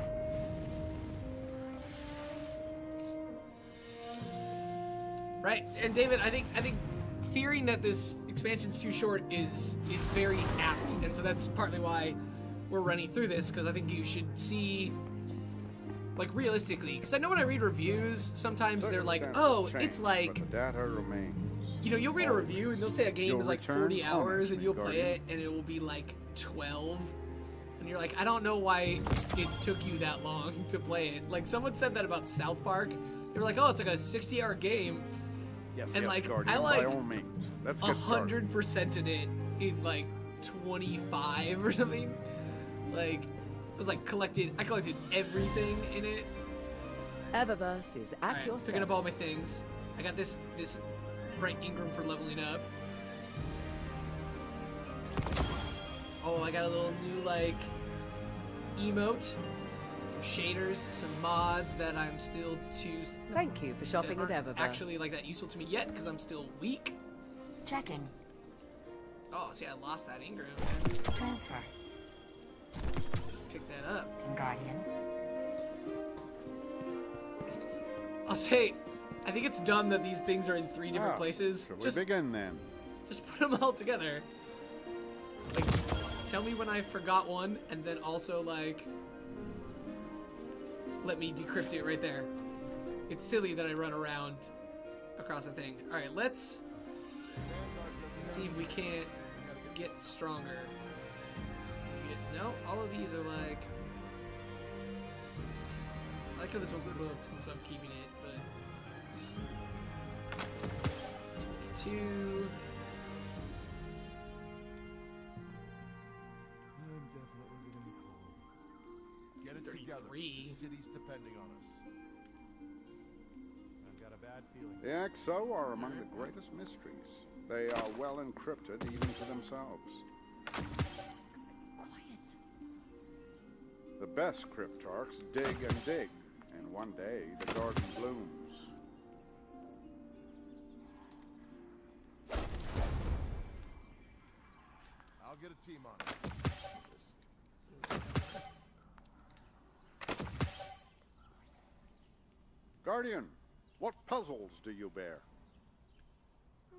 Right, and David, I think fearing that this expansion's too short is very apt, and so that's partly why we're running through this, because I think you should see, like, realistically, because I know when I read reviews, sometimes they're like, oh, it's like, you know, you'll read a review and they'll say a game is like 40 hours and you'll play it and it will be like 12. And you're like, I don't know why it took you that long to play it. Like, someone said that about South Park. They were like, oh, it's like a 60-hour game. Yes, and, yes, like, Guardian, I, like, by all means. Let's get 100%ed it in, like, 25 or something. Like, it was, like, I collected everything in it. Eververse is at your picking up all my things. I got this Bright Ingram for leveling up. Oh, I got a little new, like, emote, some shaders, some mods that I'm still Thank you for shopping at Eververse. Actually, like, that useful to me yet, because I'm still weak. Checking. Oh, see, I lost that Ingram. Transfer. Pick that up. Guardian. I'll say, I think it's dumb that these things are in 3 different places. Shall we begin then? Just put them all together. Like, tell me when I forgot one, and then also, like, let me decrypt it right there. It's silly that I run around across the thing. Alright, let's see if we can't get stronger. No, all of these are like... I like how this one looks, and so I'm keeping it, but... 52... Get it together. The city's depending on us. I've got a bad feeling. The XO are among the greatest mysteries. They are well encrypted even to themselves. Quiet. best cryptarchs dig and dig, and one day the garden blooms. I'll get a team on it. Guardian, what puzzles do you bear? No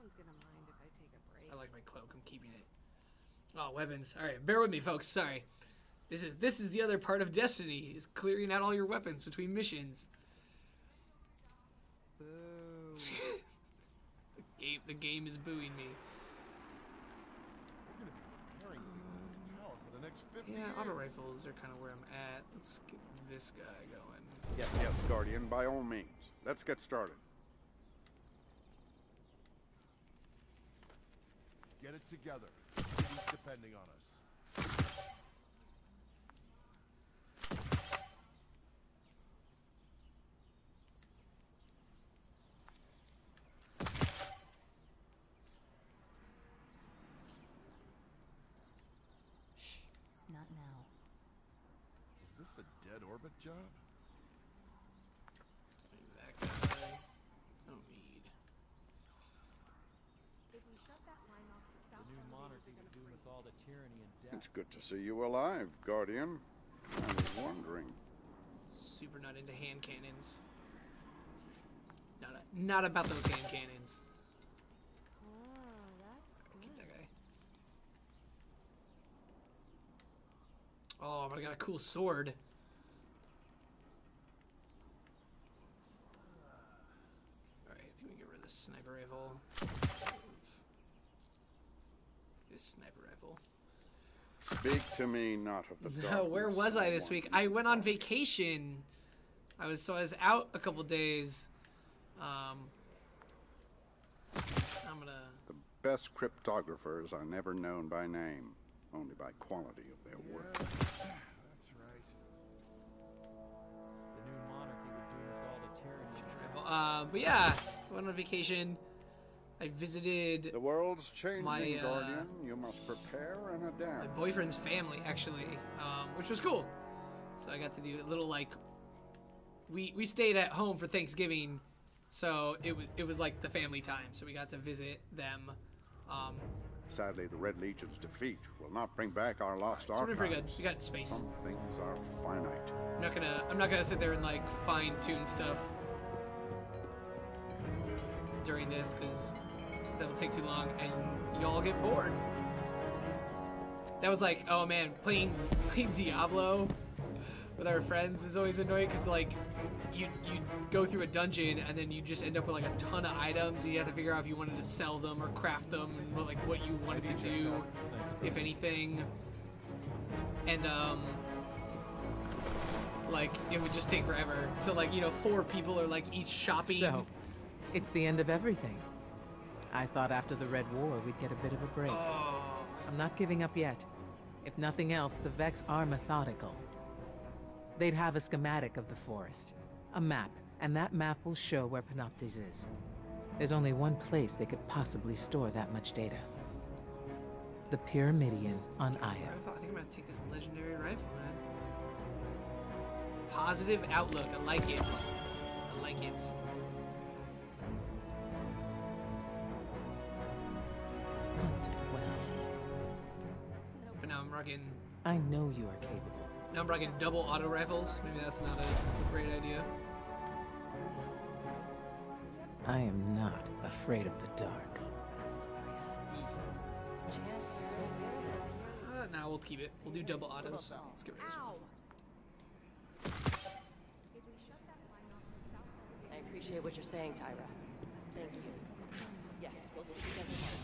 one's gonna mind if I take a break. I like my cloak. I'm keeping it. Oh, weapons. All right, bear with me, folks. Sorry. This is the other part of Destiny, is clearing out all your weapons between missions. Boo. the game is booing me. We're gonna be preparing things in this tower for the next 50 Yeah, years. auto rifles are kind of where I'm at. Let's get this guy going. Yes, Guardian, by all means. Let's get started. Get it together. City's depending on us. Shh, not now. Is this a dead orbit job? That guy. Don't need. The new monarchy would doom us all to tyranny and death. It's good to see you alive, Guardian. I was wondering. Super not into hand cannons. Not about those hand cannons. Keep that guy. Oh, but I got a cool sword. Alright, I think we get rid of this sniper rifle. This sniper rifle. Speak to me not of the No, darkness. where was I this week? I went on vacation. I was out a couple days. I'm gonna. The best cryptographers are never known by name, only by quality of their work. That's right. The new monarchy would doom us all to tyranny and death. But yeah, I went on vacation. I visited The world's changing, my, Guardian. You must prepare and my adapt. boyfriend's family, actually, which was cool. So I got to do a little, like, we stayed at home for Thanksgiving, so it was like the family time. So we got to visit them. Sadly, the Red Legion's defeat will not bring back our lost So we're archives. pretty good. We got space. Some things are finite. I'm not gonna sit there and like fine tune stuff during this, because that'll take too long and y'all get bored. That was like, oh man, playing Diablo with our friends is always annoying, because like you go through a dungeon and then you just end up with like a ton of items and you have to figure out if you wanted to sell them or craft them and what you wanted to do, if anything. And like it would just take forever. So like, 4 people are like each shopping. So, it's the end of everything. I thought after the Red War we'd get a bit of a break. Oh. I'm not giving up yet. If nothing else, the Vex are methodical. They'd have a schematic of the forest, a map, and that map will show where Panoptes is. There's only one place they could possibly store that much data. The Pyramidion on Io. I think I'm gonna take this legendary rifle, man. Positive outlook. I like it. I like it. But now I'm rocking. I know you are capable. Now I'm rocking double auto rifles. Maybe that's not a great idea. I am not afraid of the dark. Oof. Nah, we'll keep it. We'll do double autos. Let's get rid of this one. I appreciate what you're saying, Tyra. Thank you. Yes, we'll speak again tomorrow.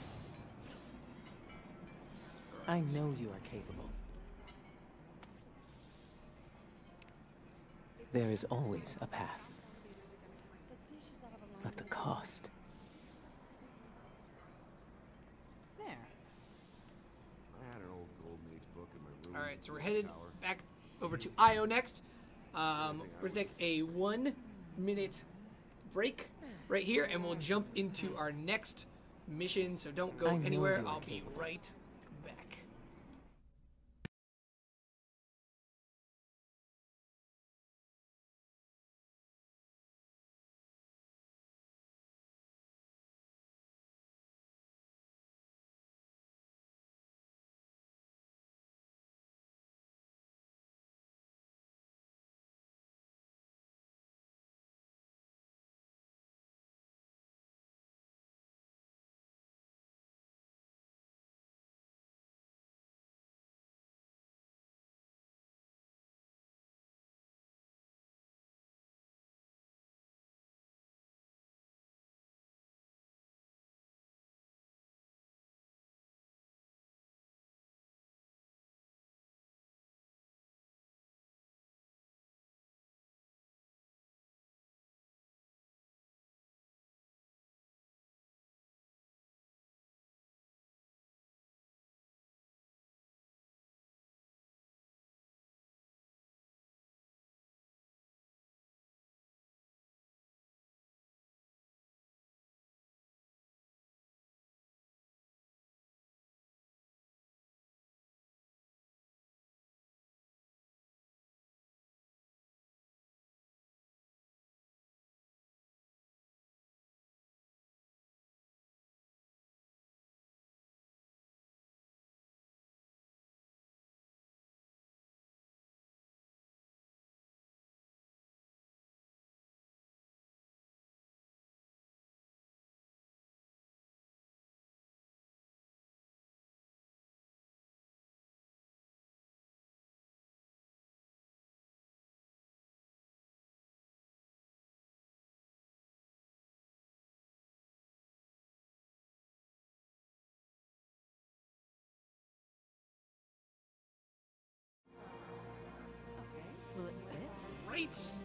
I know you are capable. There is always a path. But the cost. There. I had an old Golden Age book in my room. Alright, so we're headed back over to Io next. We're gonna take a 1-minute break right here, and we'll jump into our next mission. So don't go I know anywhere. you are I'll be capable. right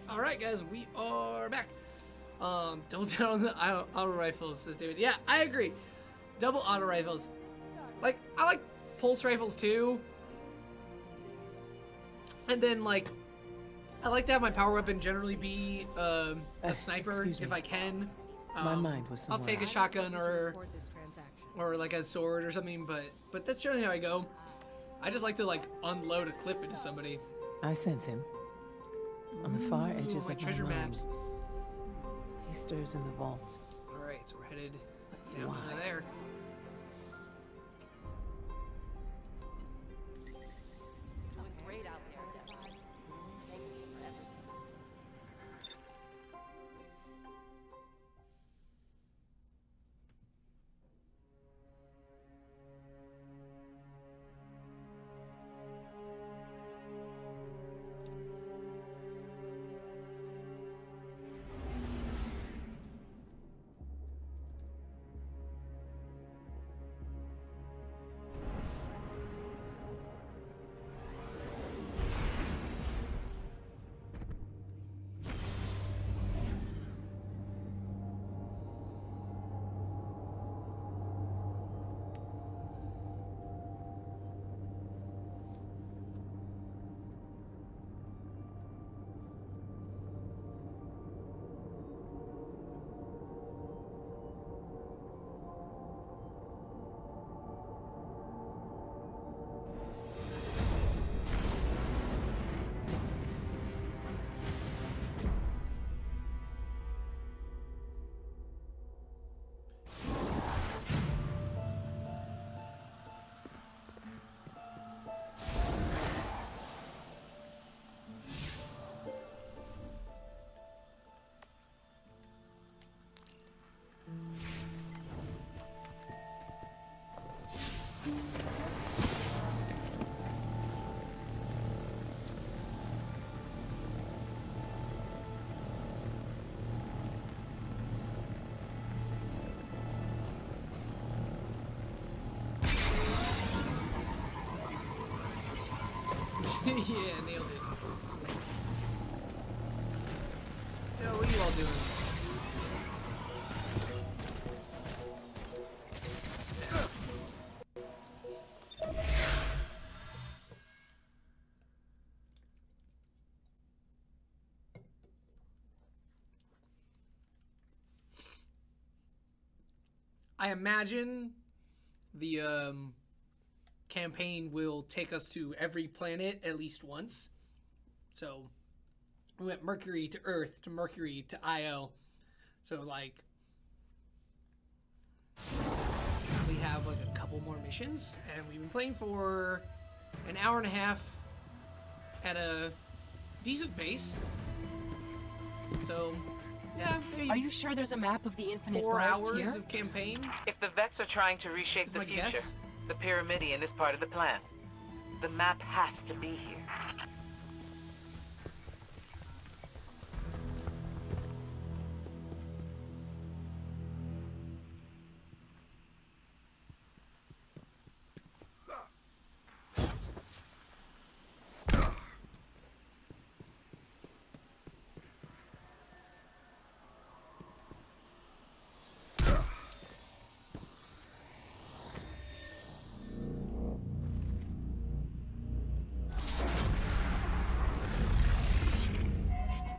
All right, guys, we are back. Double down on the auto rifles, says David. Yeah, I agree. Double auto rifles. Like, I like pulse rifles too. And then, like, I like to have my power weapon generally be a sniper if I can. My mind was I'll somewhere take a else. shotgun or like a sword or something, but that's generally how I go. I just like to like unload a clip into somebody. I sense him. On the far edges my of treasure my mind. maps. He stirs in the vault. All right, so we're headed down Why? into there. Doing great out there, Destiny. Thank you for everything. Yeah, nailed it. Yo, what are you all doing? I imagine the campaign will take us to every planet at least once. So we went Mercury to Earth to Mercury to Io. So like we have like a couple more missions, and we've been playing for an hour and a half at a decent pace. So yeah, maybe Are you sure there's a map of the infinite 4 forest hours here? of campaign. If the Vex are trying to reshape Is the my future, guess. the Pyramidion is part of the plan. The map has to be here.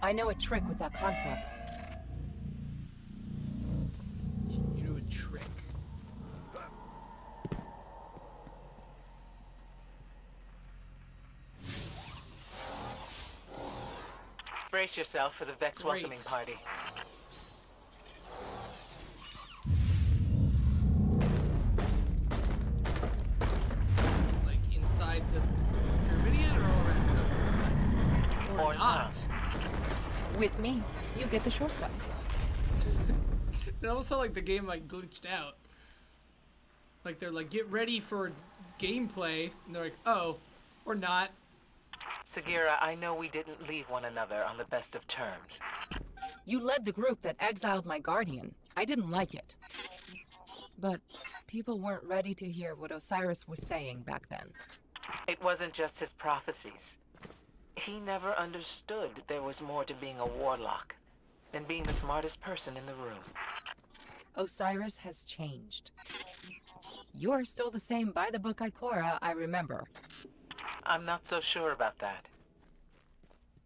I know a trick with that conflux. You know a trick. Brace yourself for the Vex Great. welcoming party. Like inside the Pyramidion or around inside? Or not. With me, you get the shortcuts. It almost felt like the game like glitched out. Like they're like, get ready for gameplay, and they're like, oh, or not. Sagira, I know we didn't leave one another on the best of terms. You led the group that exiled my guardian. I didn't like it. But people weren't ready to hear what Osiris was saying back then. It wasn't just his prophecies. He never understood there was more to being a warlock than being the smartest person in the room. Osiris has changed. You're still the same by-the-book Ikora I remember. I'm not so sure about that.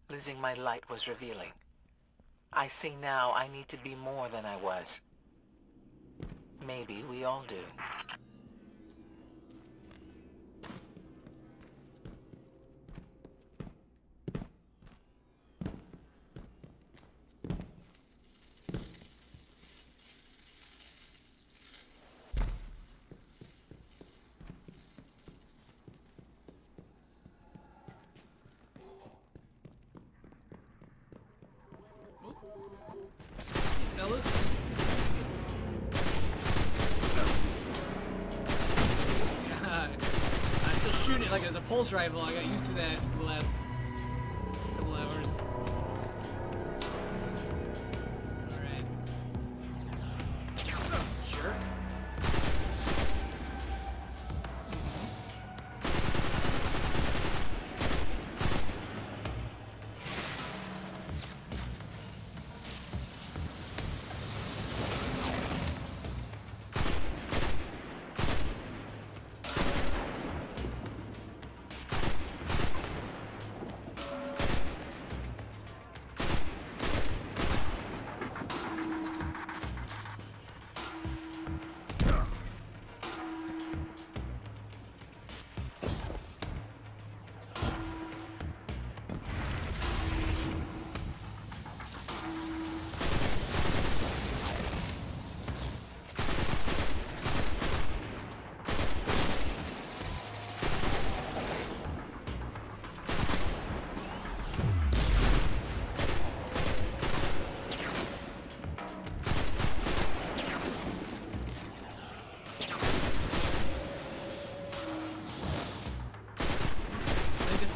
Losing my light was revealing. I see now I need to be more than I was. Maybe we all do. Fellas? God. I'm still shooting it like it's a pulse rifle. I got used to that for the last couple hours. Alright. Jerk.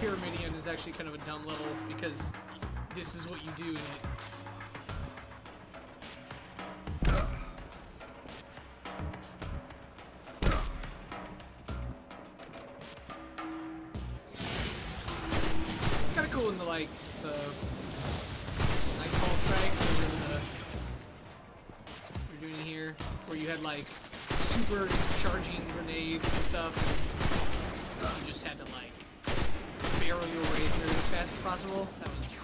Pyramidion is actually kind of a dumb level because this is what you do in it. It's kind of cool in the like the nightfall strikes or the you're doing here where you had like super charging grenades and stuff and you just had to like barrel your way through as fast as possible. That was...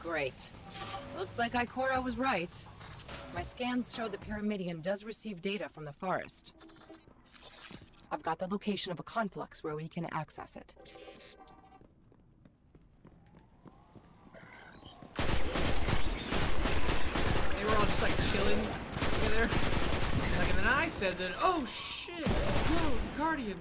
Great. Looks like Ikora was right. My scans show the Pyramidion does receive data from the forest. I've got the location of a conflux where we can access it. They were all just like chilling together. Like, and then I said that, oh shit, whoa, Guardian.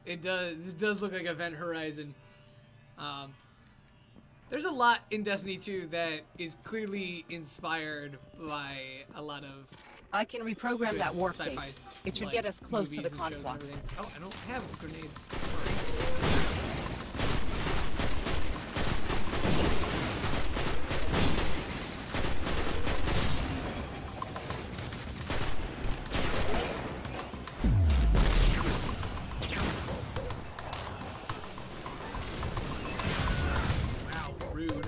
It does. This does look like Event Horizon. There's a lot in Destiny 2 that is clearly inspired by a lot of. I can reprogram that warp gate. It should get us close to the movies and shows and conflux. everything. Oh, I don't have grenades. Wow, rude.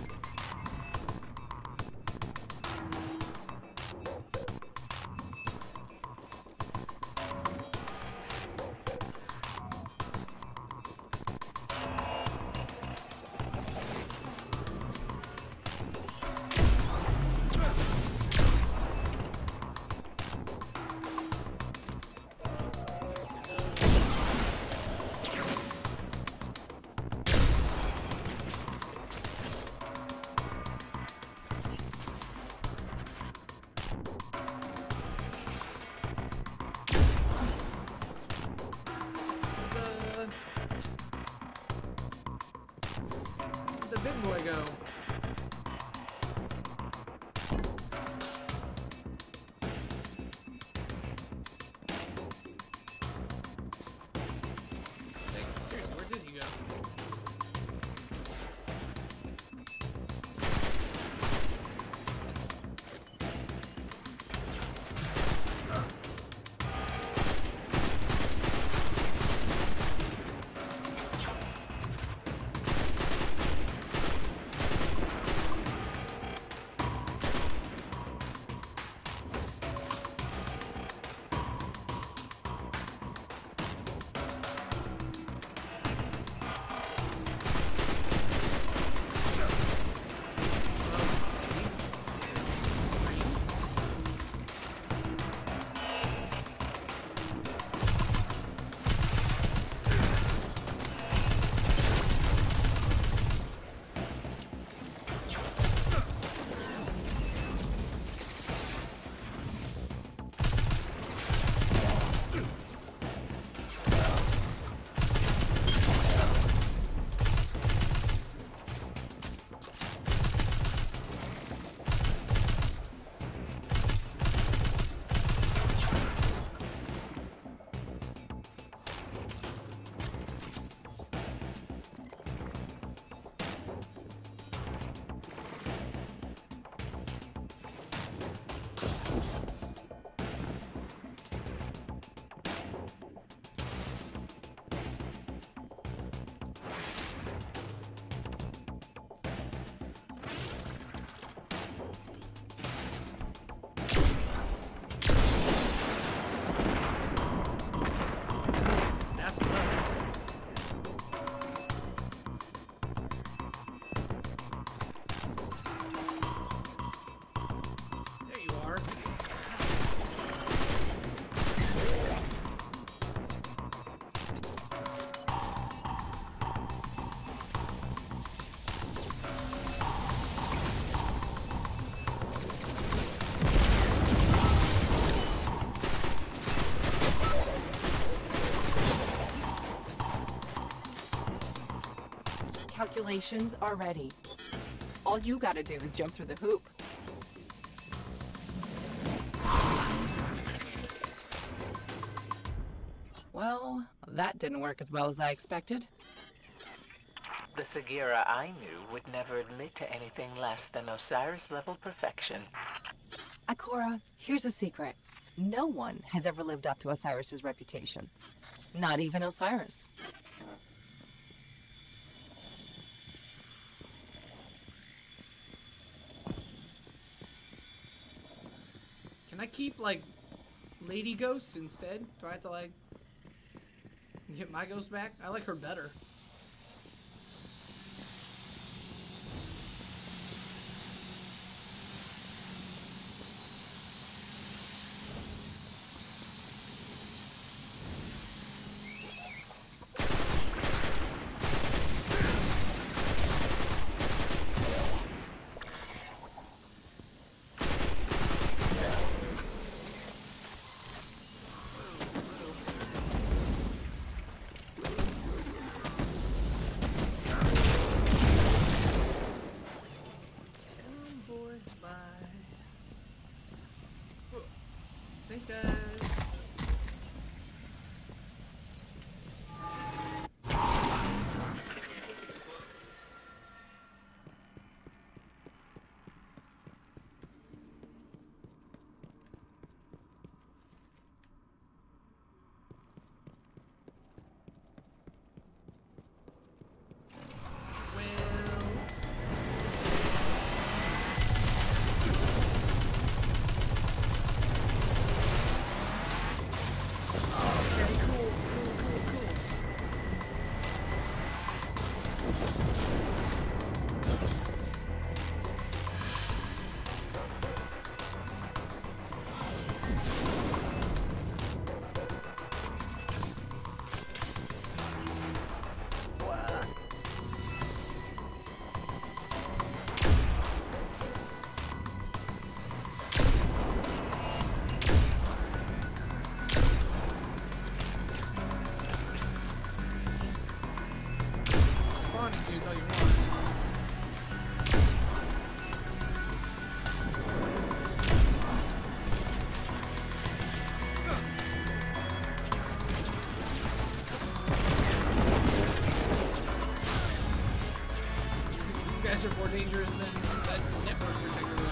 The big boy go? Dang, seriously, where did he go? That's what's up. There you are. Calculations are ready. All you gotta do is jump through the hoop. Well, that didn't work as well as I expected. The Sagira I knew would never admit to anything less than Osiris-level perfection. Ikora, here's a secret. No one has ever lived up to Osiris's reputation. Not even Osiris. Can I keep, like, Lady Ghost instead? Do I have to, like, get my ghost back? I like her better. spawning dudes all you want. These guys are more dangerous than that network protector was.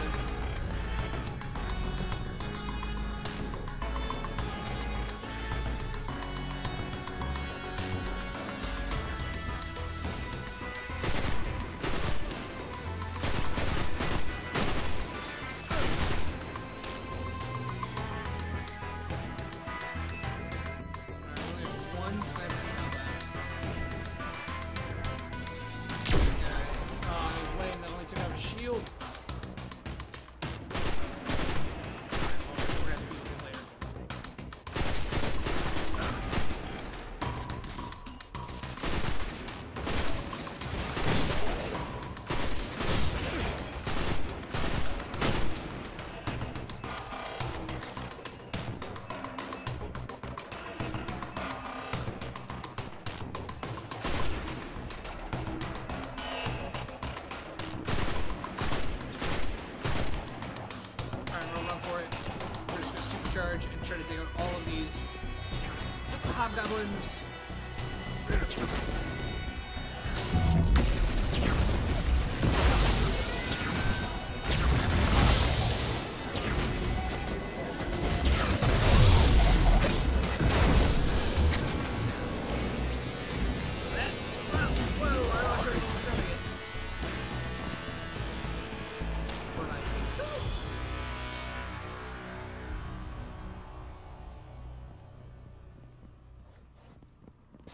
Shield. Charge and try to take out all of these hobgoblins.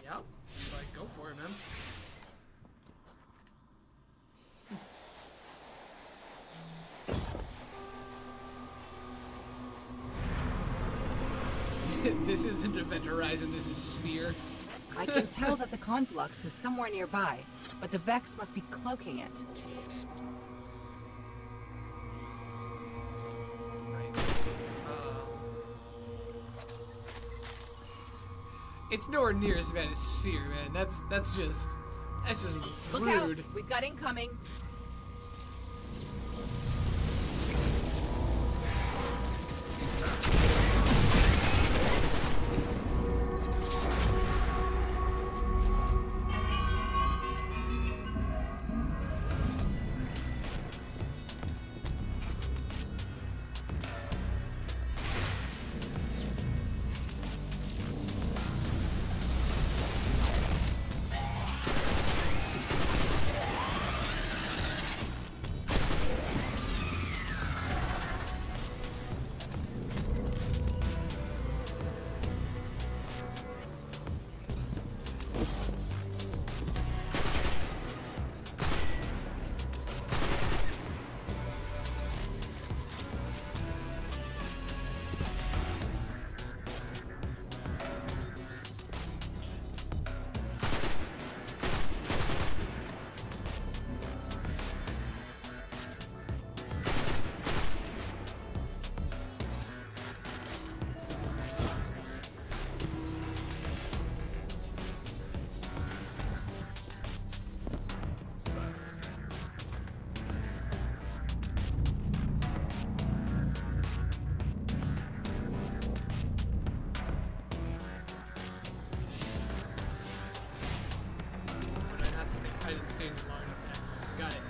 Yep, like go for it, man. This isn't Event Horizon, this is Sphere. I can tell that the Conflux is somewhere nearby, but the Vex must be cloaking it. It's nowhere near as bad as Sphere, man. That's just Look rude. out! We've got incoming. I didn't stand long enough to activate. Got it.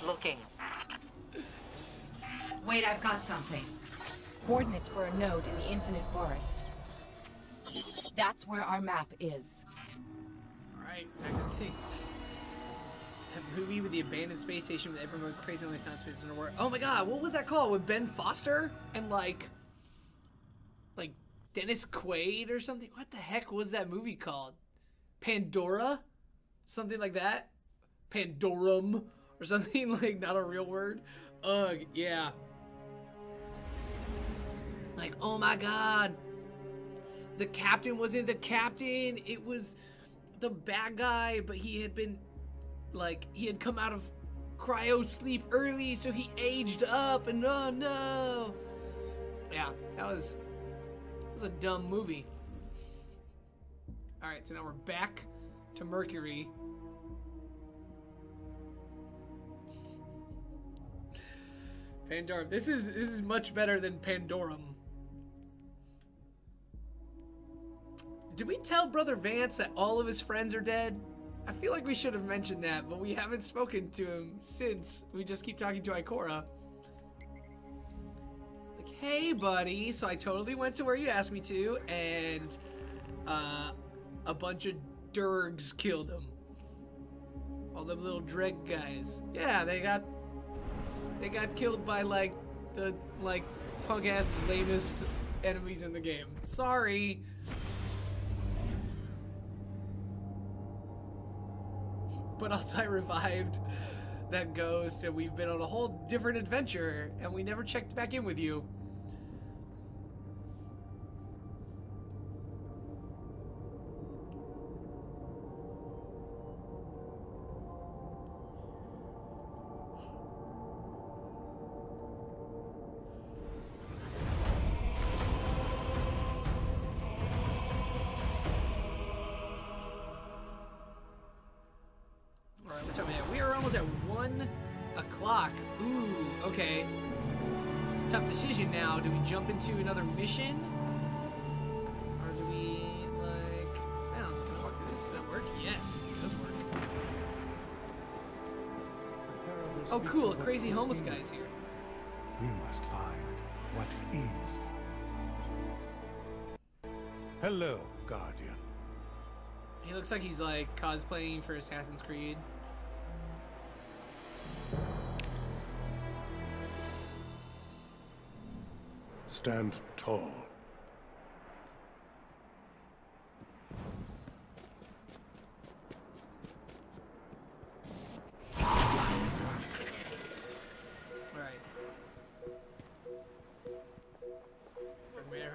looking. Wait, I've got something. Coordinates for a node in the Infinite Forest. That's where our map is. Alright, back to the thing. That movie with the abandoned space station with everyone crazy only time space underwater. Oh my god, what was that called? With Ben Foster and like Dennis Quaid or something? What the heck was that movie called? Pandora? Something like that? Pandorum or something, like not a real word. Ugh, yeah. Like, oh my god. The captain wasn't the captain. It was the bad guy, but he had been, like, he had come out of cryo sleep early, so he aged up, and oh no. Yeah, that was a dumb movie. Alright, so now we're back to Mercury. Pandorum. This is much better than Pandorum. Did we tell Brother Vance that all of his friends are dead? I feel like we should have mentioned that, but we haven't spoken to him since. We just keep talking to Ikora. Like, hey, buddy. So I totally went to where you asked me to, and a bunch of Durgs killed him. All them little Dreg guys. Yeah, they got killed by, like, the, like, punk-ass, lamest enemies in the game. Sorry. But also I revived that ghost, and we've been on a whole different adventure, and we never checked back in with you. Okay. Tough decision now. Do we jump into another mission? Or do we, like... Balance, can I walk through this? Does that work? Yes, it does work. Oh, cool. A crazy homeless guy's here. We must find what is. Hello, Guardian. He looks like he's, like, cosplaying for Assassin's Creed. Stand tall.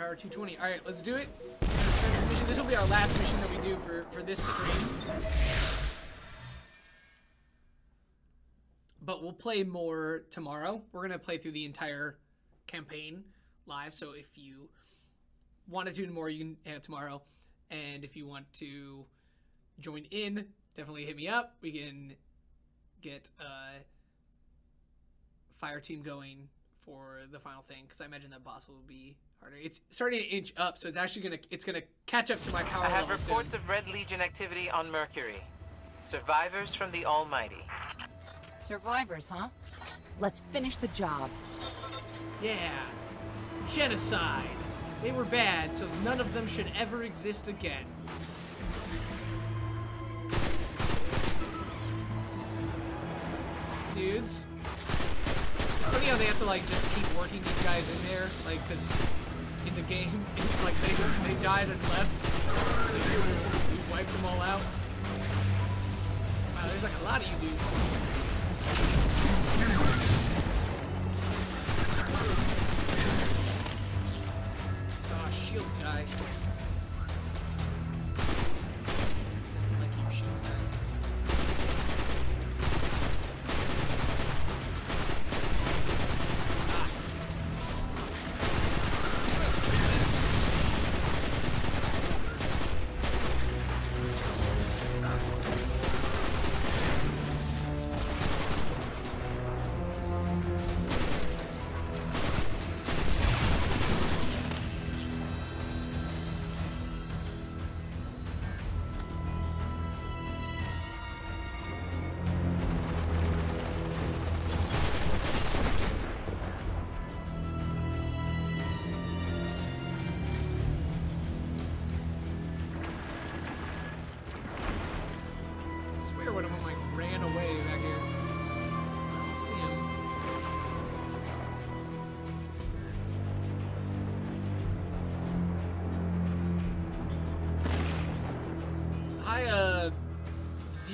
Power 220. Alright, let's do it. This will be our last mission that we do for this stream. But we'll play more tomorrow. We're going to play through the entire campaign live, so if you want to do more, you can hang out tomorrow. And if you want to join in, definitely hit me up. We can get a fire team going for the final thing, because I imagine that boss will be harder. It's starting to inch up, so it's actually gonna catch up to my power level. I have reports of Red Legion activity on Mercury. Survivors from the Almighty. Survivors, huh? Let's finish the job. Yeah. Genocide. They were bad, so none of them should ever exist again. Dudes. It's funny how they have to, like, just keep working these guys in there, like, because in the game, it's like they died and left. We wiped them all out. Wow, there's like a lot of you dudes. Oh, shield guy. Doesn't like you, shield guy.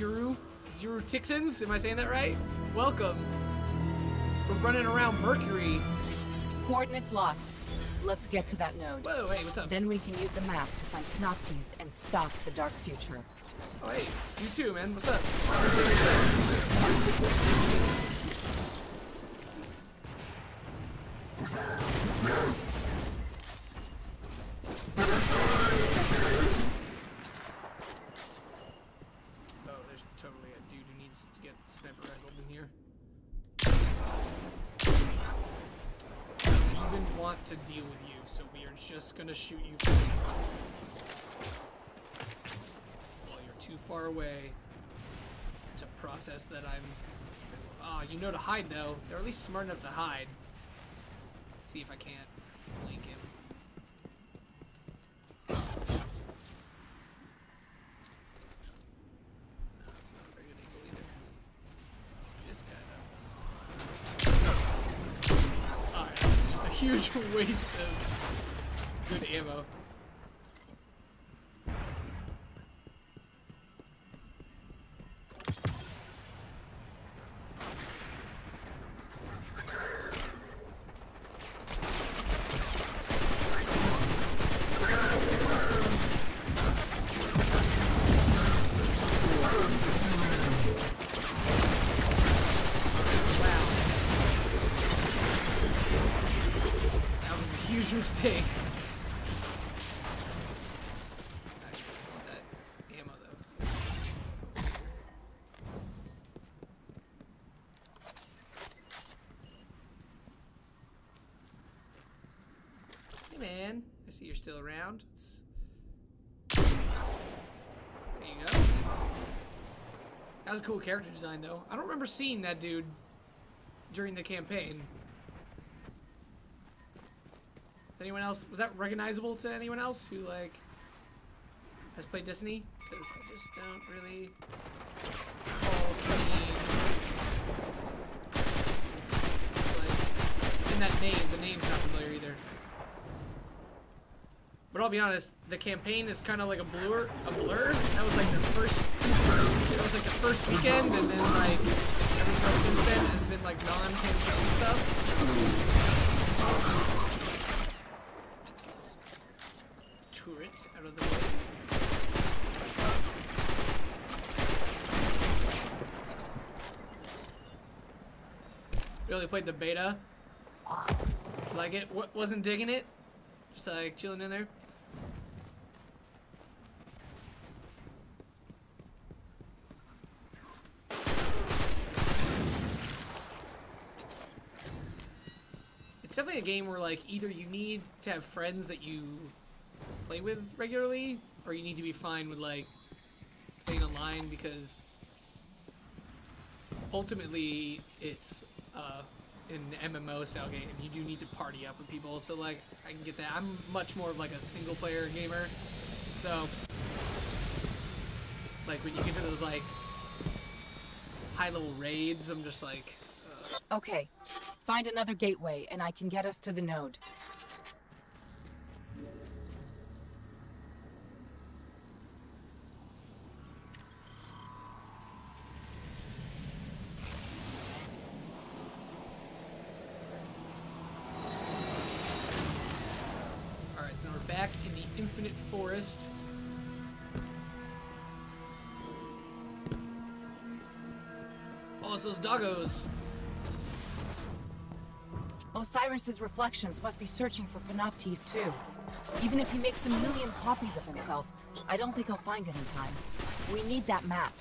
Zero Tixons. Am I saying that right? Welcome. We're running around Mercury. Coordinates locked. Let's get to that node. Whoa, hey, what's up? Then we can use the map to find Panoptes and stop the dark future. Oh, hey, you too, man. What's up? Oh, there's totally a dude who needs to get sniper rifled in here. I don't even want to deal with you, so we are just gonna shoot you from a distance. Well, you're too far away to process that I'm... Ah, you know to hide, though. They're at least smart enough to hide. Let's see if I can't flank him. No, it's not a very good angle either. This guy, though. Alright, it's just a huge waste of good ammo. Mistake. I just want that ammo though. So. Hey man, I see you're still around. There you go. That was a cool character design though. I don't remember seeing that dude during the campaign. Anyone else? Was that recognizable to anyone else who like has played Destiny? Because I just don't really recall seeing like in that name. The name's not familiar either. But I'll be honest, the campaign is kind of like a blur. That was like the first. It was like the first weekend, and then like everything else since then has been like non-campaign stuff. Turret out of the way. We only played the beta. Like it? Wasn't digging it? Just like chilling in there. It's definitely a game where like either you need to have friends that you play with regularly, or you need to be fine with like playing online, because ultimately it's an MMO style game. You do need to party up with people, so like I can get that. I'm much more of like a single player gamer, so like when you get to those like high level raids, I'm just like Okay, find another gateway and I can get us to the node. back in the Infinite Forest. Oh, it's those doggos. Osiris's reflections must be searching for Panoptes too. Even if he makes a million copies of himself, I don't think he'll find it in time. We need that map.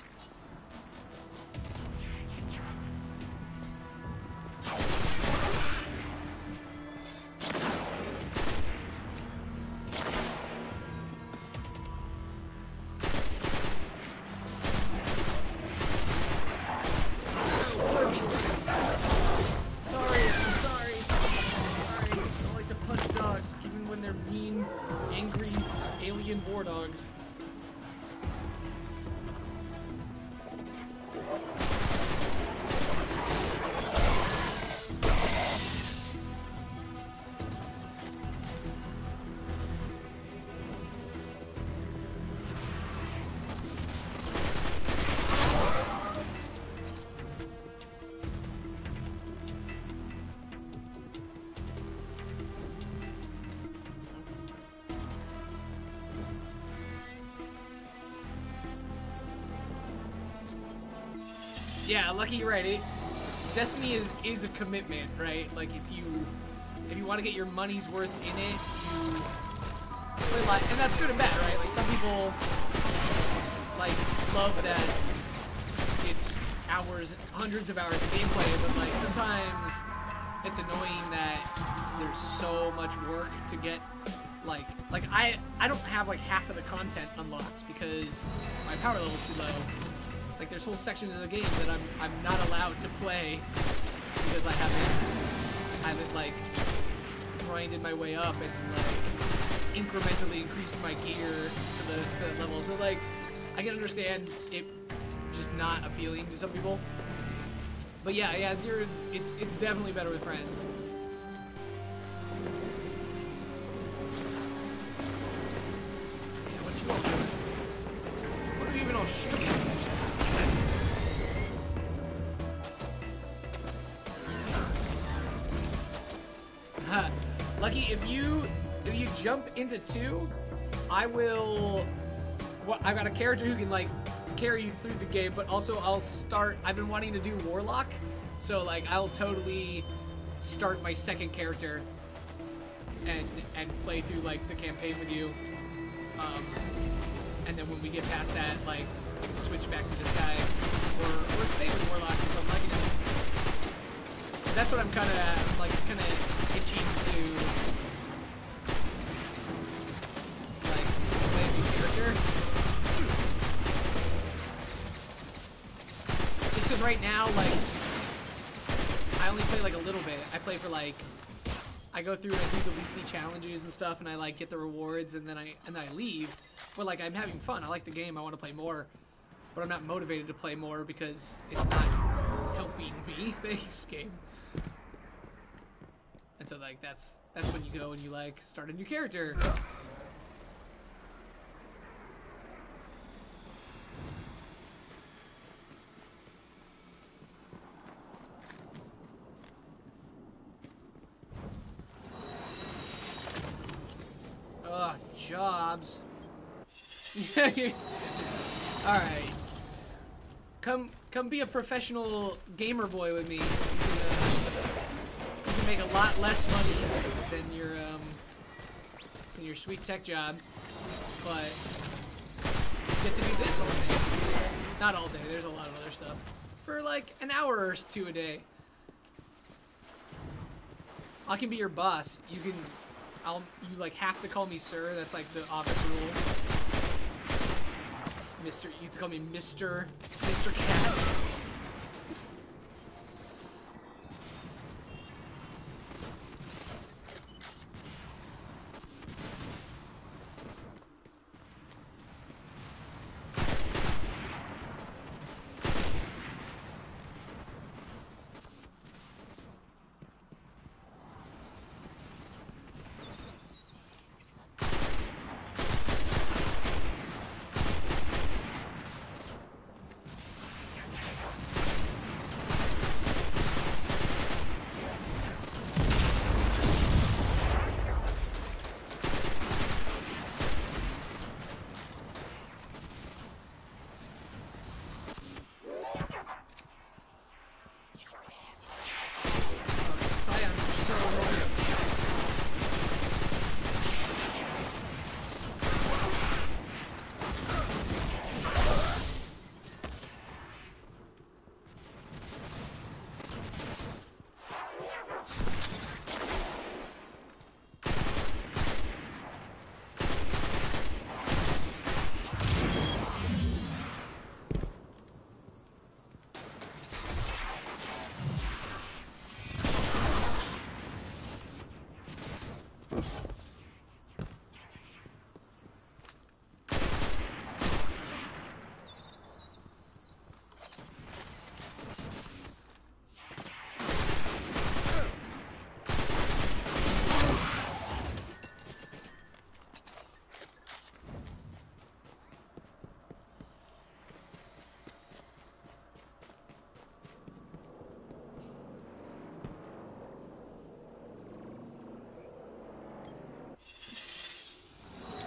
Yeah, Lucky, you're right. Destiny is a commitment, right? Like if you want to get your money's worth in it, you play like, and that's good and bad, right? Like some people like love that it's hours, hundreds of hours of gameplay, but like sometimes it's annoying that there's so much work to get. Like I don't have like half of the content unlocked because my power level's too low. Like there's whole sections of the game that I'm not allowed to play because I haven't like grinded my way up and like incrementally increased my gear to the level. So like I can understand it just not appealing to some people. But yeah, Zero, it's definitely better with friends. Yeah, what you all doing? What are you even all shooting? Lucky, if you jump into 2, I will. Well, I've got a character who can like carry you through the game, but also I've been wanting to do Warlock, so like I'll totally start my second character and play through like the campaign with you, and then when we get past that, like switch back to this guy or stay with Warlock if I'm liking it. That's what I'm kind of itching to like play a new character. Just because right now, like, I only play like a little bit. I play for like, I go through and I do the weekly challenges and stuff, and I like get the rewards, and then I leave. But like I'm having fun. I like the game. I want to play more, but I'm not motivated to play more because it's not helping me this game. And so like that's when you go and you like start a new character. Ugh, jobs. All right. Come be a professional gamer boy with me. You can make a lot less money than your sweet tech job, but you get to do this all day. Not all day. There's a lot of other stuff for like an hour or 2 a day. I can be your boss. You like have to call me sir. That's like the office rule. Mr. You have to call me Mr. Cat.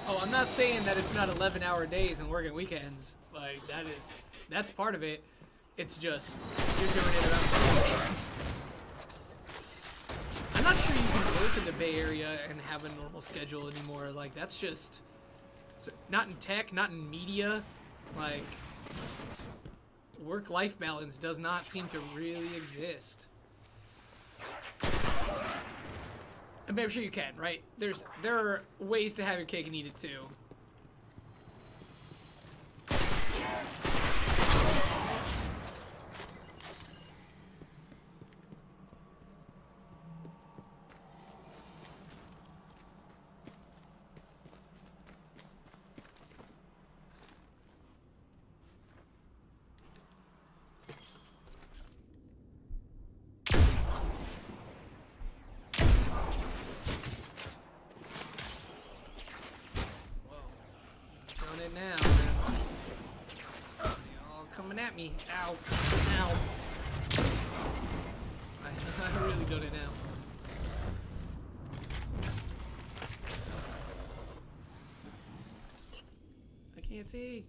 Oh, I'm not saying that it's not 11-hour days and working weekends. Like that's part of it. It's just, you're doing it around the I'm not sure you can work in the Bay Area and have a normal schedule anymore. Like, that's just, not in tech, not in media. Like, work-life balance does not seem to really exist. I mean, I'm sure you can, right? There are ways to have your cake and eat it too. Now, man. They're all coming at me. Ow. Ow. I really done it now. I can't see.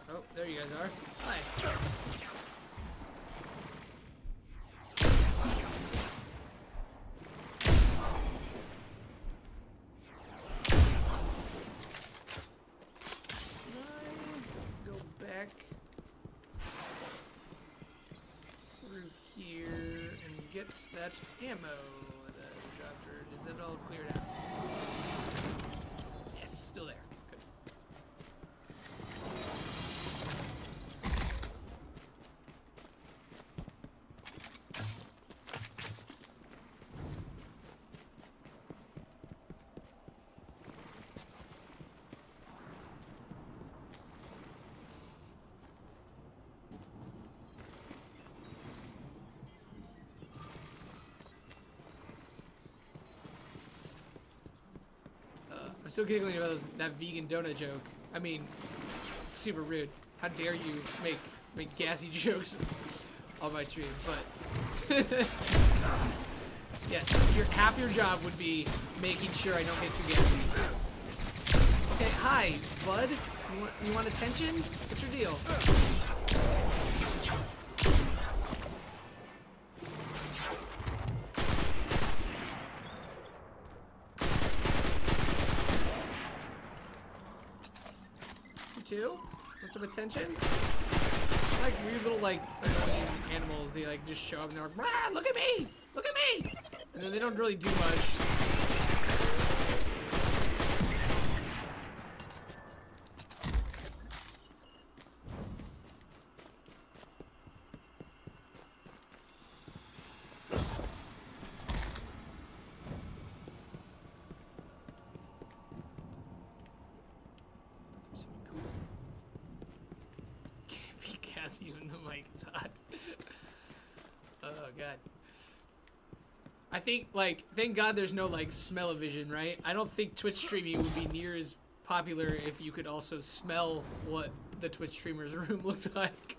Oh, there you guys are. Hi. Go back through here and get that ammo that I dropped. Is it all cleared out? Yes, still there. Good. I'm still giggling about that vegan donut joke. I mean, it's super rude. How dare you make gassy jokes on my stream? But yes, half your job would be making sure I don't get too gassy. Okay, hi, bud. You want attention? What's your deal? Too? Want some attention? Like weird little like annoying animals. They like just show up and they're like, "Rah, look at me! Look at me!" And then they don't really do much. Even the mic is hot. Oh god. I think like thank god there's no like smell-o-vision, right? I don't think Twitch streaming would be near as popular if you could also smell what the Twitch streamer's room looked like.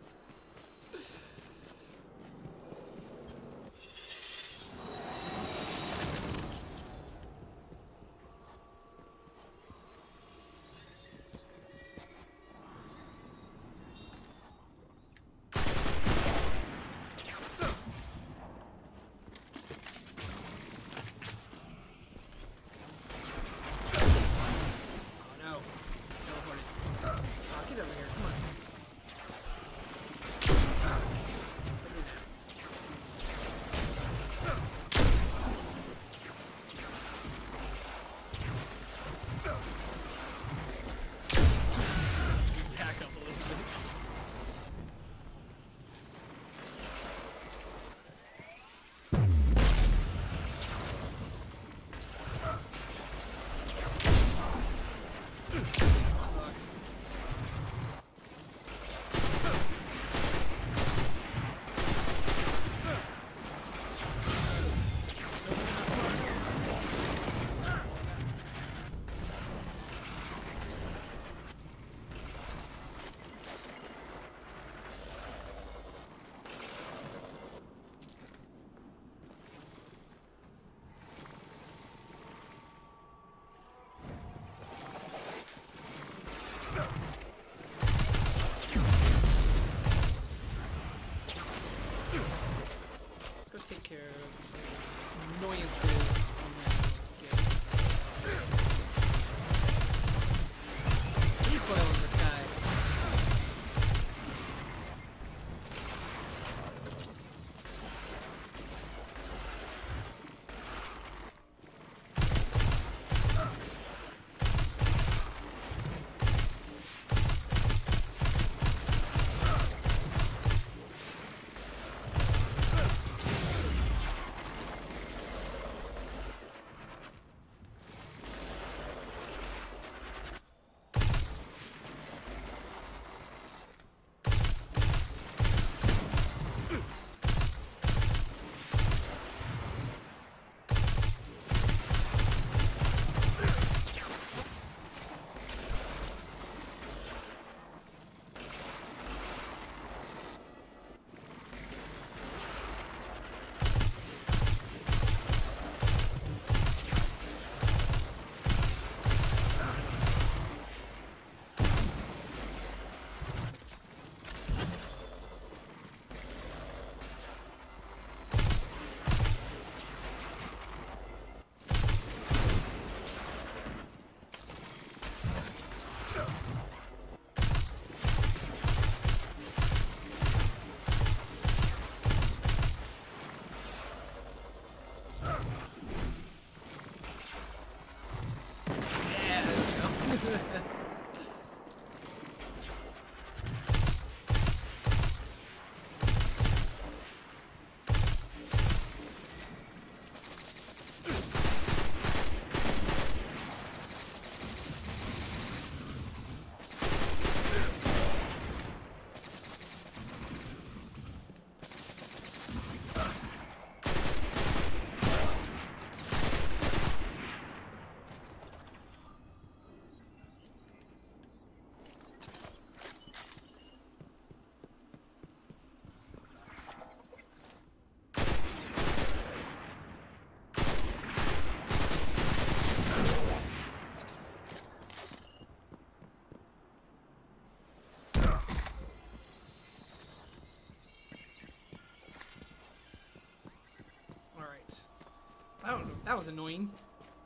That was annoying.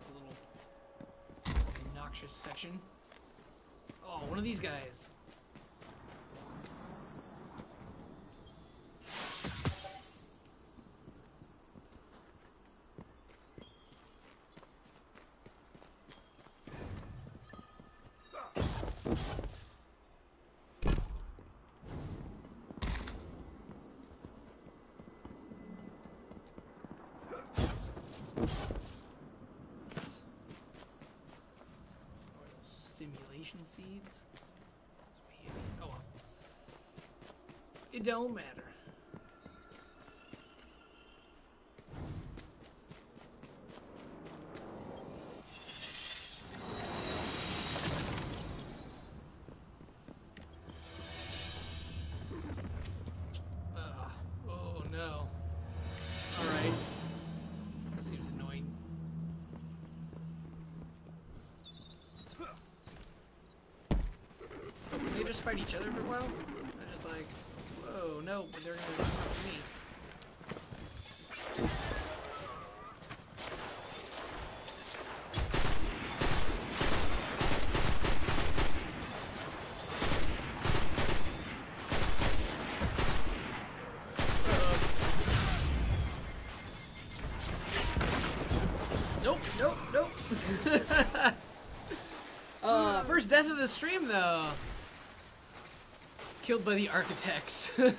A little obnoxious section. Oh, one of these guys. Simulation seeds? Oh well. It don't matter. Oh no. Alright. That seems annoying. Can they just fight each other for a while? They're just like, whoa, no, but they're gonna run after me. Nope. First death of the stream, though. Killed by the architects. See the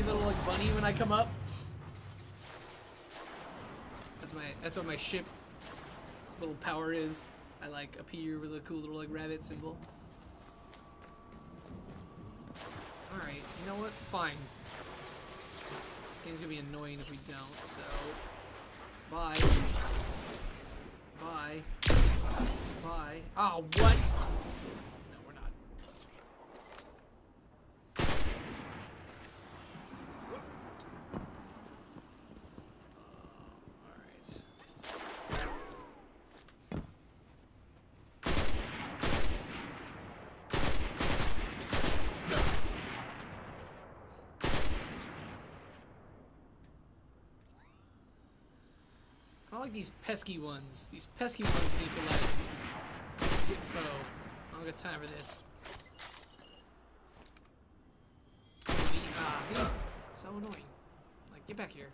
little like bunny when I come up? That's what my ship's little power is. I like appear with a cool little like rabbit symbol. Alright, you know what? Fine. This game's gonna be annoying if we don't, so bye. Bye. Bye. Oh, what? No, we're not. Alright. I don't like these pesky ones. These pesky ones need to like get foe. I don't got time for this. See? So annoying. Like, get back here.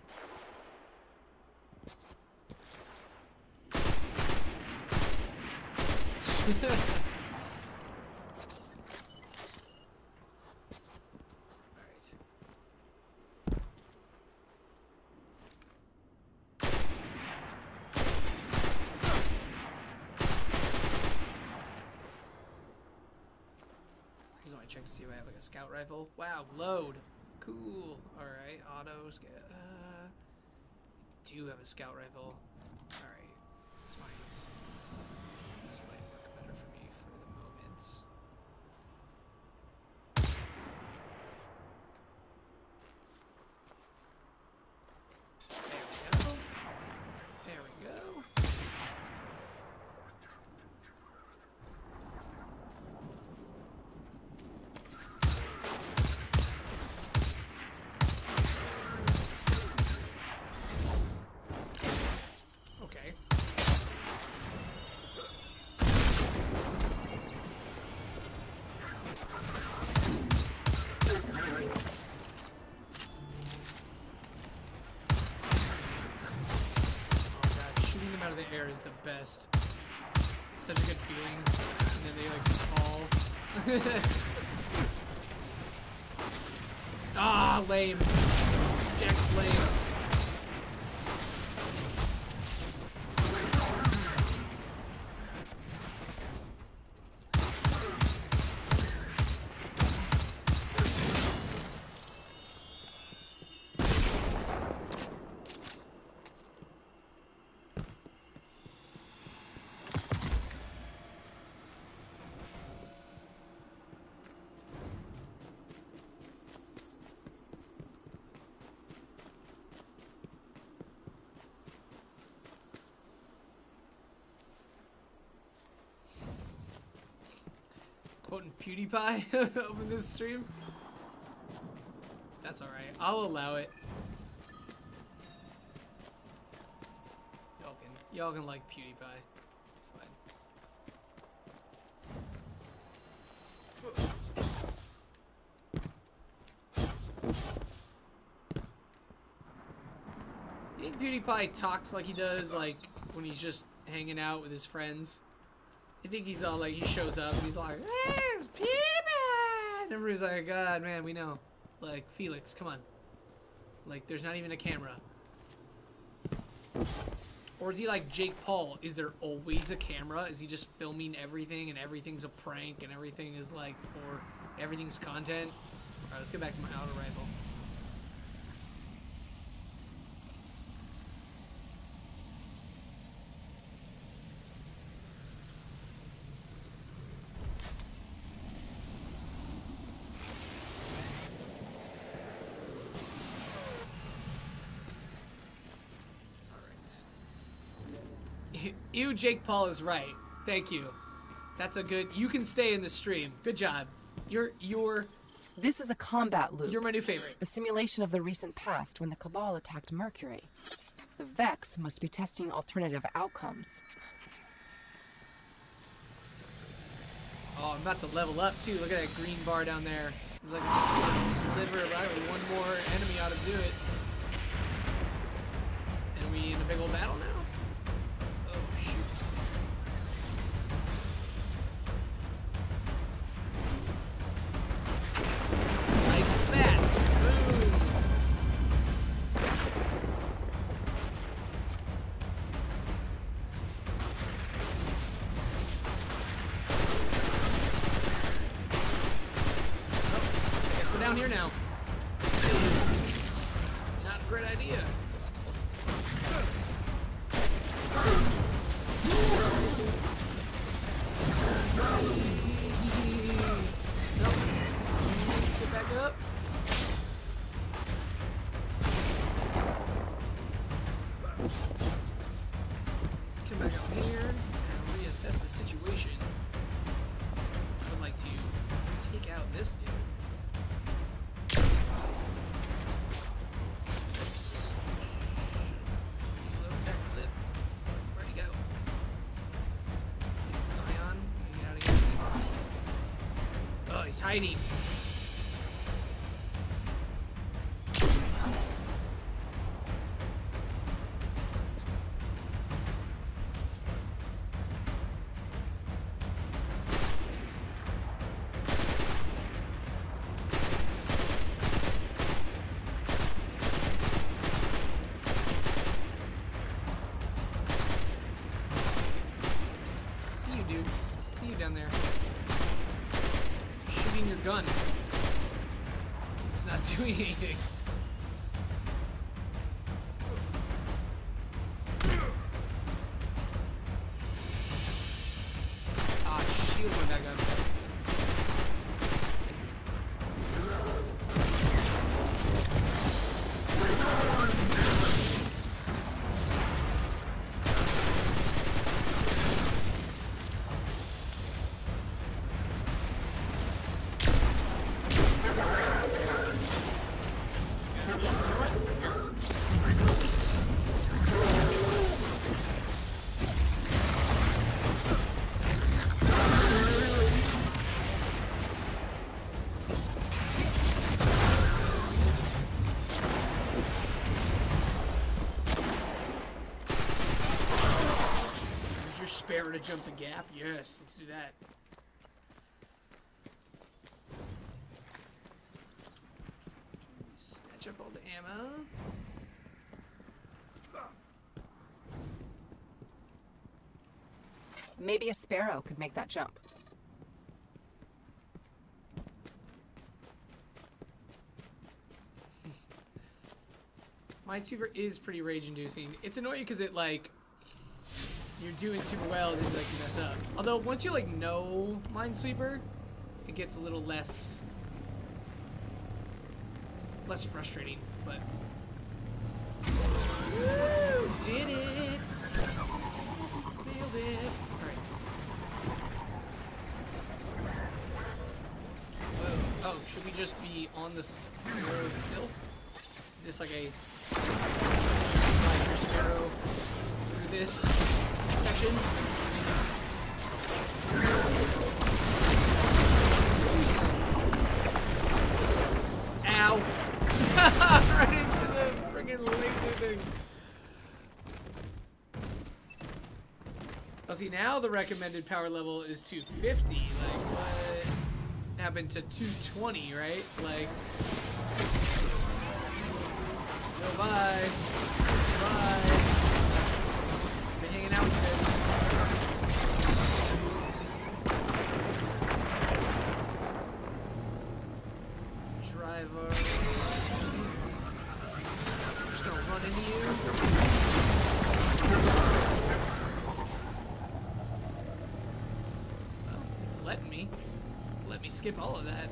Check to see if I have like a scout rifle. Wow, load. Cool. Alright, auto scout. Do have a scout rifle. Alright. This might work better for me for the moment. There we go. There we go. Is the best. It's such a good feeling. And then they like fall. Ah, lame. Jack's lame. Quoting PewDiePie over this stream. That's alright. I'll allow it. Y'all can like PewDiePie. It's fine. You think PewDiePie talks like he does like when he's just hanging out with his friends? I think he's all like, he shows up and he's like, hey, it's PewDiePie! And everybody's like, God, man, we know. Like, Felix, come on. Like, there's not even a camera. Or is he like Jake Paul? Is there always a camera? Is he just filming everything and everything's a prank and everything is like for, everything's content? Alright, let's get back to my auto rifle. You, Jake Paul, is right. Thank you. That's a good. You can stay in the stream. Good job. You're. This is a combat loop. You're my new favorite. A simulation of the recent past when the Cabal attacked Mercury. The Vex must be testing alternative outcomes. Oh, I'm about to level up too. Look at that green bar down there. There's like a sliver of one more enemy ought to do it. And we in a big old battle now. Down here now. Not a great idea. Nope. Get back up. Let's come back out here and reassess the situation. I would like to take out this dude. He's hiding. I see you, dude. I see you down there. Your gun. It's not doing anything. Ah, shield went back up. to jump the gap? Yes, let's do that. Snatch up all the ammo. Maybe a sparrow could make that jump. Minesweeper is pretty rage-inducing. It's annoying because it, like, you're doing super well and then, like, you mess up. Although, once you, like, know Minesweeper, it gets a little less frustrating, but... Woo! Did it! Nailed it! Alright. Oh, should we just be on this road still? Is this like a slide your sparrow through this section? Ow! Right into the friggin' laser thing. Oh, see, now the recommended power level is 250. Like, what happened to 220, right? Like, no, bye. Bye. Been hanging out with you guys. Driver. Just gonna run into you. Let me skip all of that.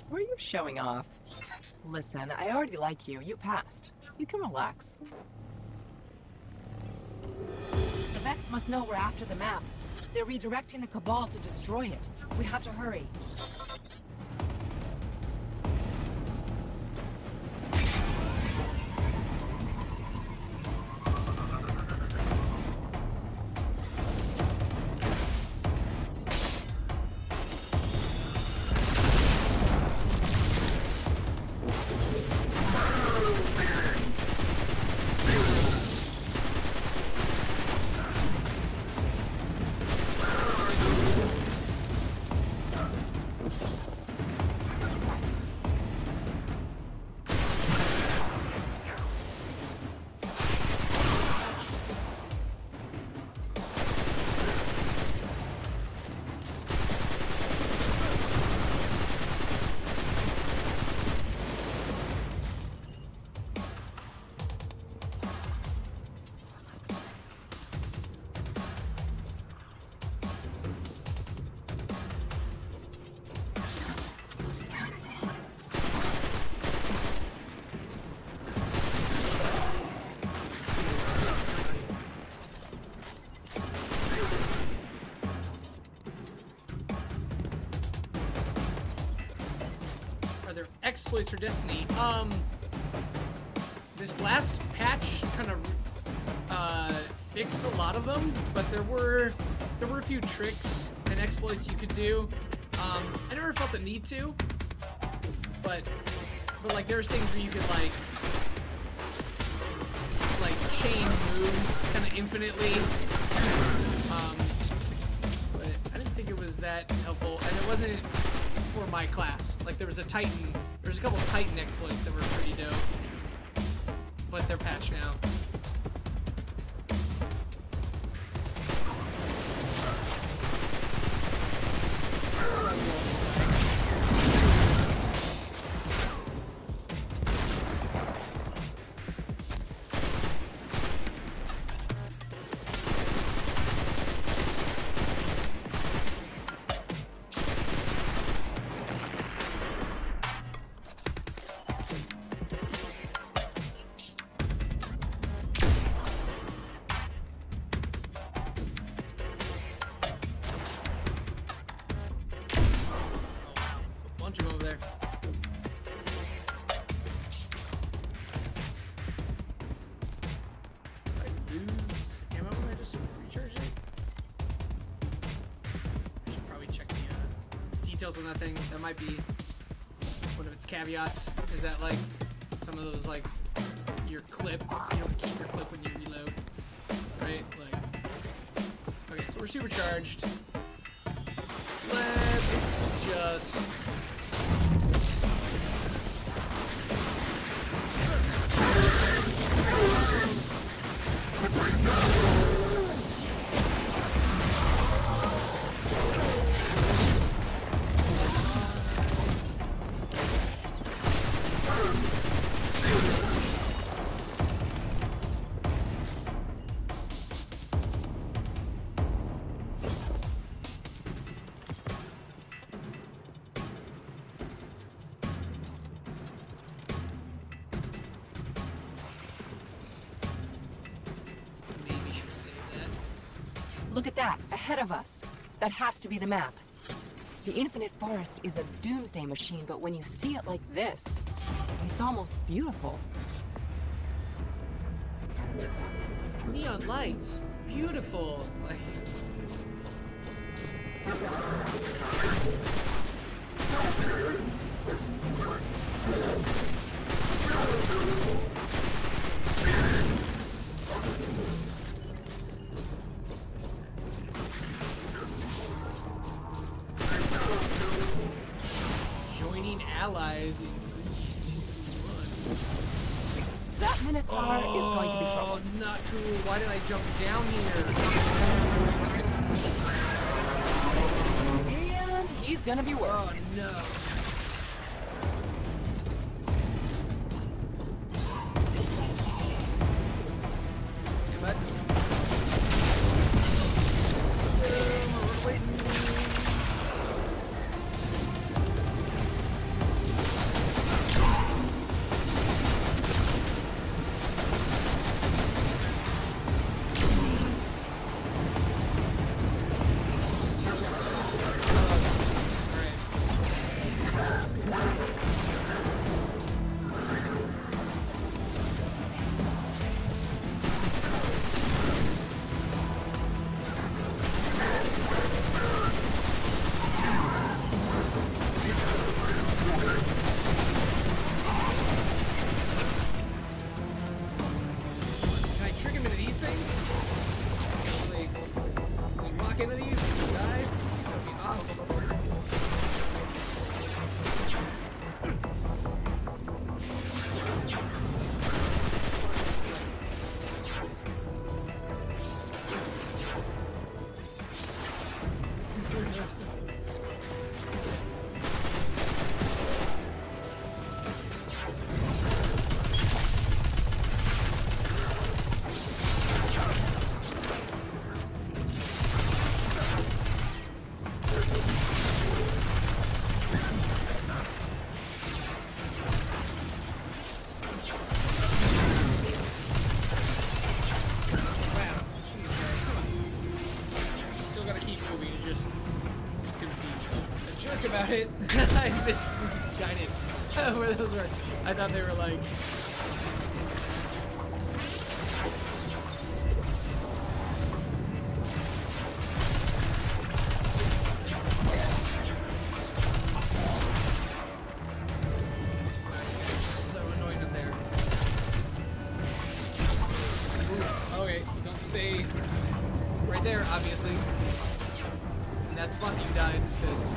Were you showing off? Listen, I already like you. You passed. You can relax. The Vex must know we're after the map. They're redirecting the Cabal to destroy it. We have to hurry. Exploits for Destiny. This last patch kind of fixed a lot of them, but there were a few tricks and exploits you could do. I never felt the need to, but like there's things where you could like chain moves kind of infinitely. But I didn't think it was that helpful, and it wasn't for my class. Like there was a Titan. There's a couple of Titan exploits that were pretty dope, but they're patched now. just recharge it. I should probably check the details on that thing. That might be one of its caveats. Is that like some of those like your clip, you don't keep your clip when you reload, right? Like, okay, so we're supercharged. Let's just. Look at that, ahead of us. That has to be the map. The Infinite Forest is a doomsday machine, but when you see it like this, it's almost beautiful. Neon lights, beautiful. Like. Joining allies in 3, 2, 1. That Minotaur is going to be trouble. Oh, not cool. Why did I jump down here? And he's gonna be worse. Oh no. Hey, bud. Wait. Into these, die. That would be awesome. About it. I missed giant. Where those were. I thought they were like. So annoying up there. Ooh, okay, don't stay right there, obviously. In that spot that you died, because.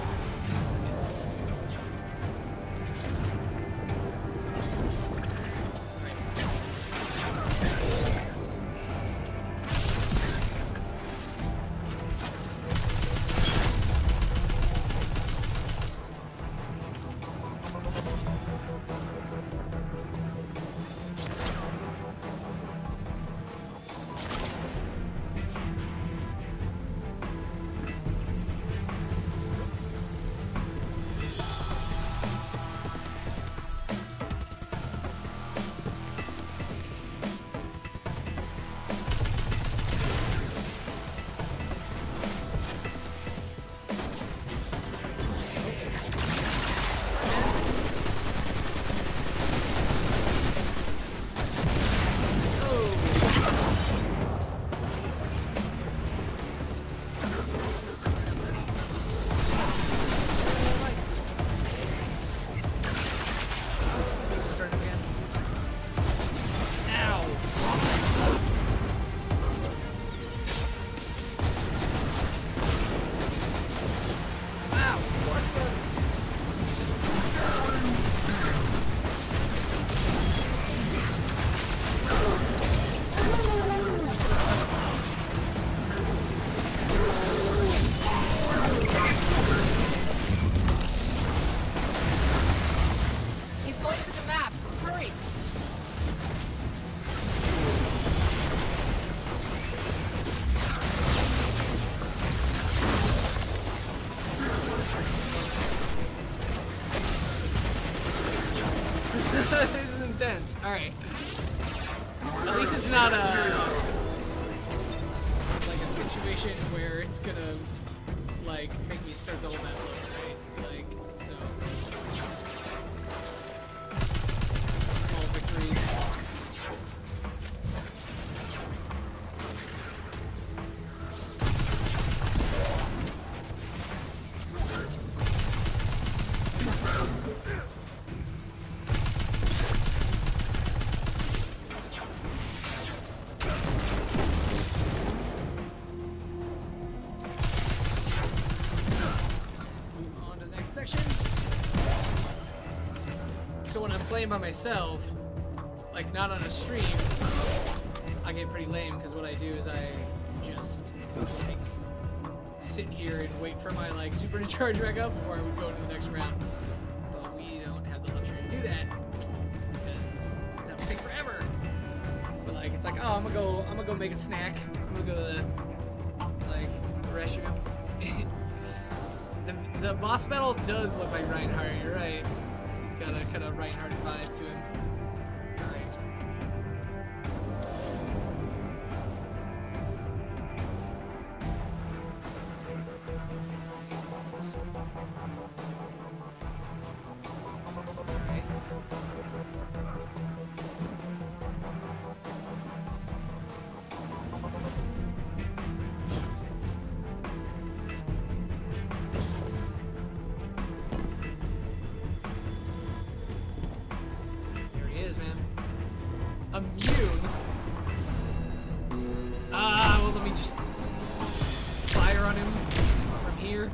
Alright. At least it's not like a situation where it's gonna like make me start the whole map over, right? Like, so small victories. So when I'm playing by myself, like not on a stream, I get pretty lame because what I do is I just like sit here and wait for my like super to charge back up before I would go to the next round. But we don't have the luxury to do that because that would take forever. But like it's like, oh, I'm gonna go make a snack. I'm gonna go to the like restroom. The boss battle does look like Reinhardt. You're right. He's got a kind of Reinhardt vibe to him. Alright. Immune? Well, let me just fire on him from here.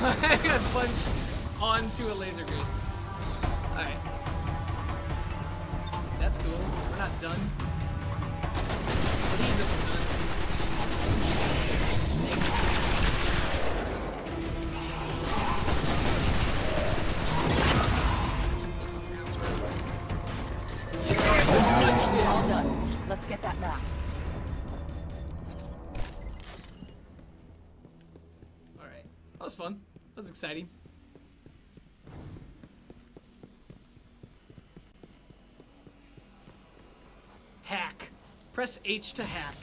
I got punched onto a laser grid. Alright. That's cool. We're not done. He's almost done. Yeah, all done. Let's get that map. Alright. That was fun. That was exciting. Hack. Press H to hack.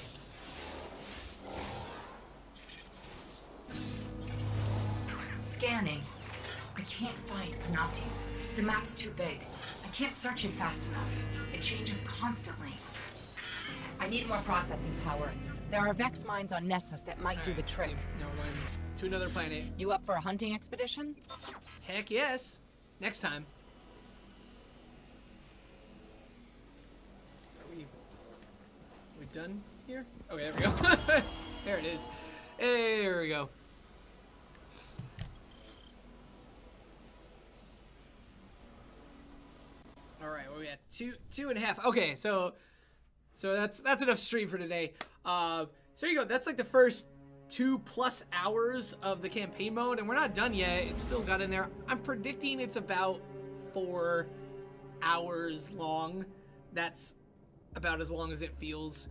Scanning. I can't find Panoptes. The map's too big. I can't search it fast enough. It changes constantly. I need more processing power. There are Vex mines on Nessus that might do the trick. No, we're going to another planet. You up for a hunting expedition? Heck yes. Next time. Are we done here? Okay, there we go. There it is. Hey, there we go. All right, well, we at two and a half. Okay, so that's enough stream for today. So there you go. That's like the first 2+ hours of the campaign mode, and we're not done yet. It's still got in there. I'm predicting it's about 4 hours long. That's about as long as it feels,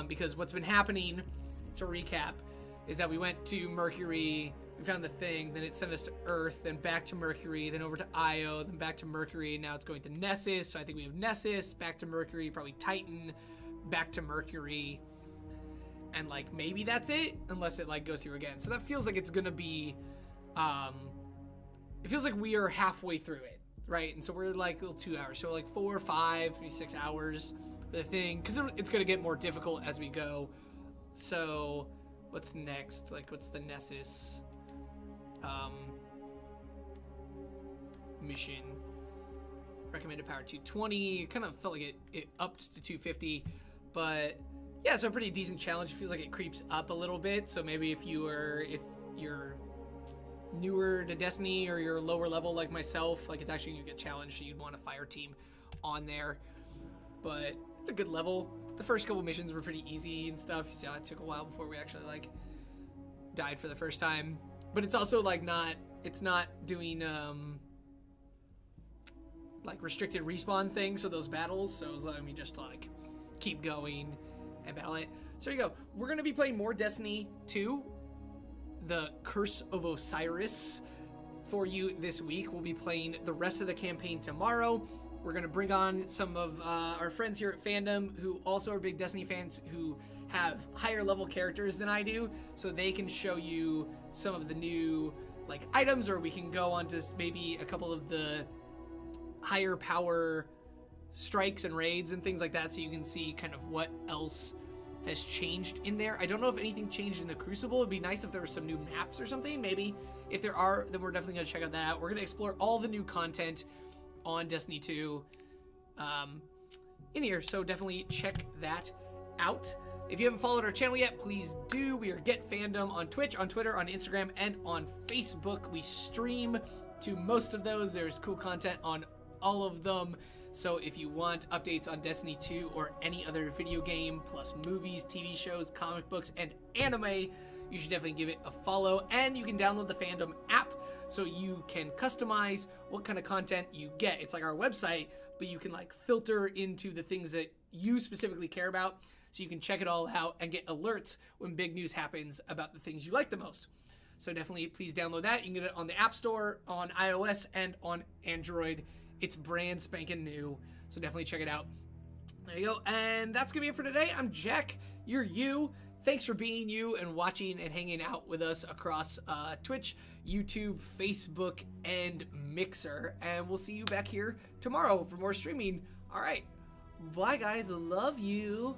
because what's been happening, to recap, is that we went to Mercury, we found the thing, then it sent us to Earth, then back to Mercury, then over to Io, then back to Mercury, and now it's going to Nessus. So I think we have Nessus, back to Mercury, probably Titan, back to Mercury, and like maybe that's it, unless it like goes through again. So that feels like it's gonna be, it feels like we are halfway through it, right? And so we're like 2 hours, so like 4, 5, maybe 6 hours for the thing, because it's gonna get more difficult as we go. So what's next? Like, what's the Nessus mission? Recommended power 220. Kind of felt like it upped to 250, but yeah, so a pretty decent challenge. It feels like it creeps up a little bit. So maybe if you're newer to Destiny or you're lower level like myself, like it's actually gonna get challenged, so you'd want a fire team on there. But a good level. The first couple missions were pretty easy and stuff. You saw it took a while before we actually like died for the first time. But it's also like it's not doing like restricted respawn things for those battles, so it's letting me just like keep going and battle it. So there you go. We're gonna be playing more Destiny 2, the Curse of Osiris, for you this week. We'll be playing the rest of the campaign tomorrow. We're gonna bring on some of our friends here at Fandom who also are big Destiny fans, who have higher level characters than I do, so they can show you some of the new like items, or we can go on to maybe a couple of the higher power strikes and raids and things like that, so you can see kind of what else has changed in there. I don't know if anything changed in the Crucible. It'd be nice if there were some new maps or something. Maybe if there are, then we're definitely gonna check out that out. We're gonna explore all the new content on Destiny 2 in here, so definitely check that out. If you haven't followed our channel yet, please do. We are Get Fandom on Twitch, on Twitter, on Instagram, and on Facebook. We stream to most of those. There's cool content on all of them. So if you want updates on Destiny 2 or any other video game, plus movies, TV shows, comic books, and anime, you should definitely give it a follow. And you can download the Fandom app so you can customize what kind of content you get. It's like our website, but you can like filter into the things that you specifically care about, so you can check it all out and get alerts when big news happens about the things you like the most. So definitely please download that. You can get it on the App Store, on iOS, and on Android. It's brand spanking new, so definitely check it out. There you go. And that's gonna be it for today. I'm Jack. You're you. Thanks for being you and watching and hanging out with us across Twitch, YouTube, Facebook, and Mixer. And we'll see you back here tomorrow for more streaming. All right. Bye, guys. Love you.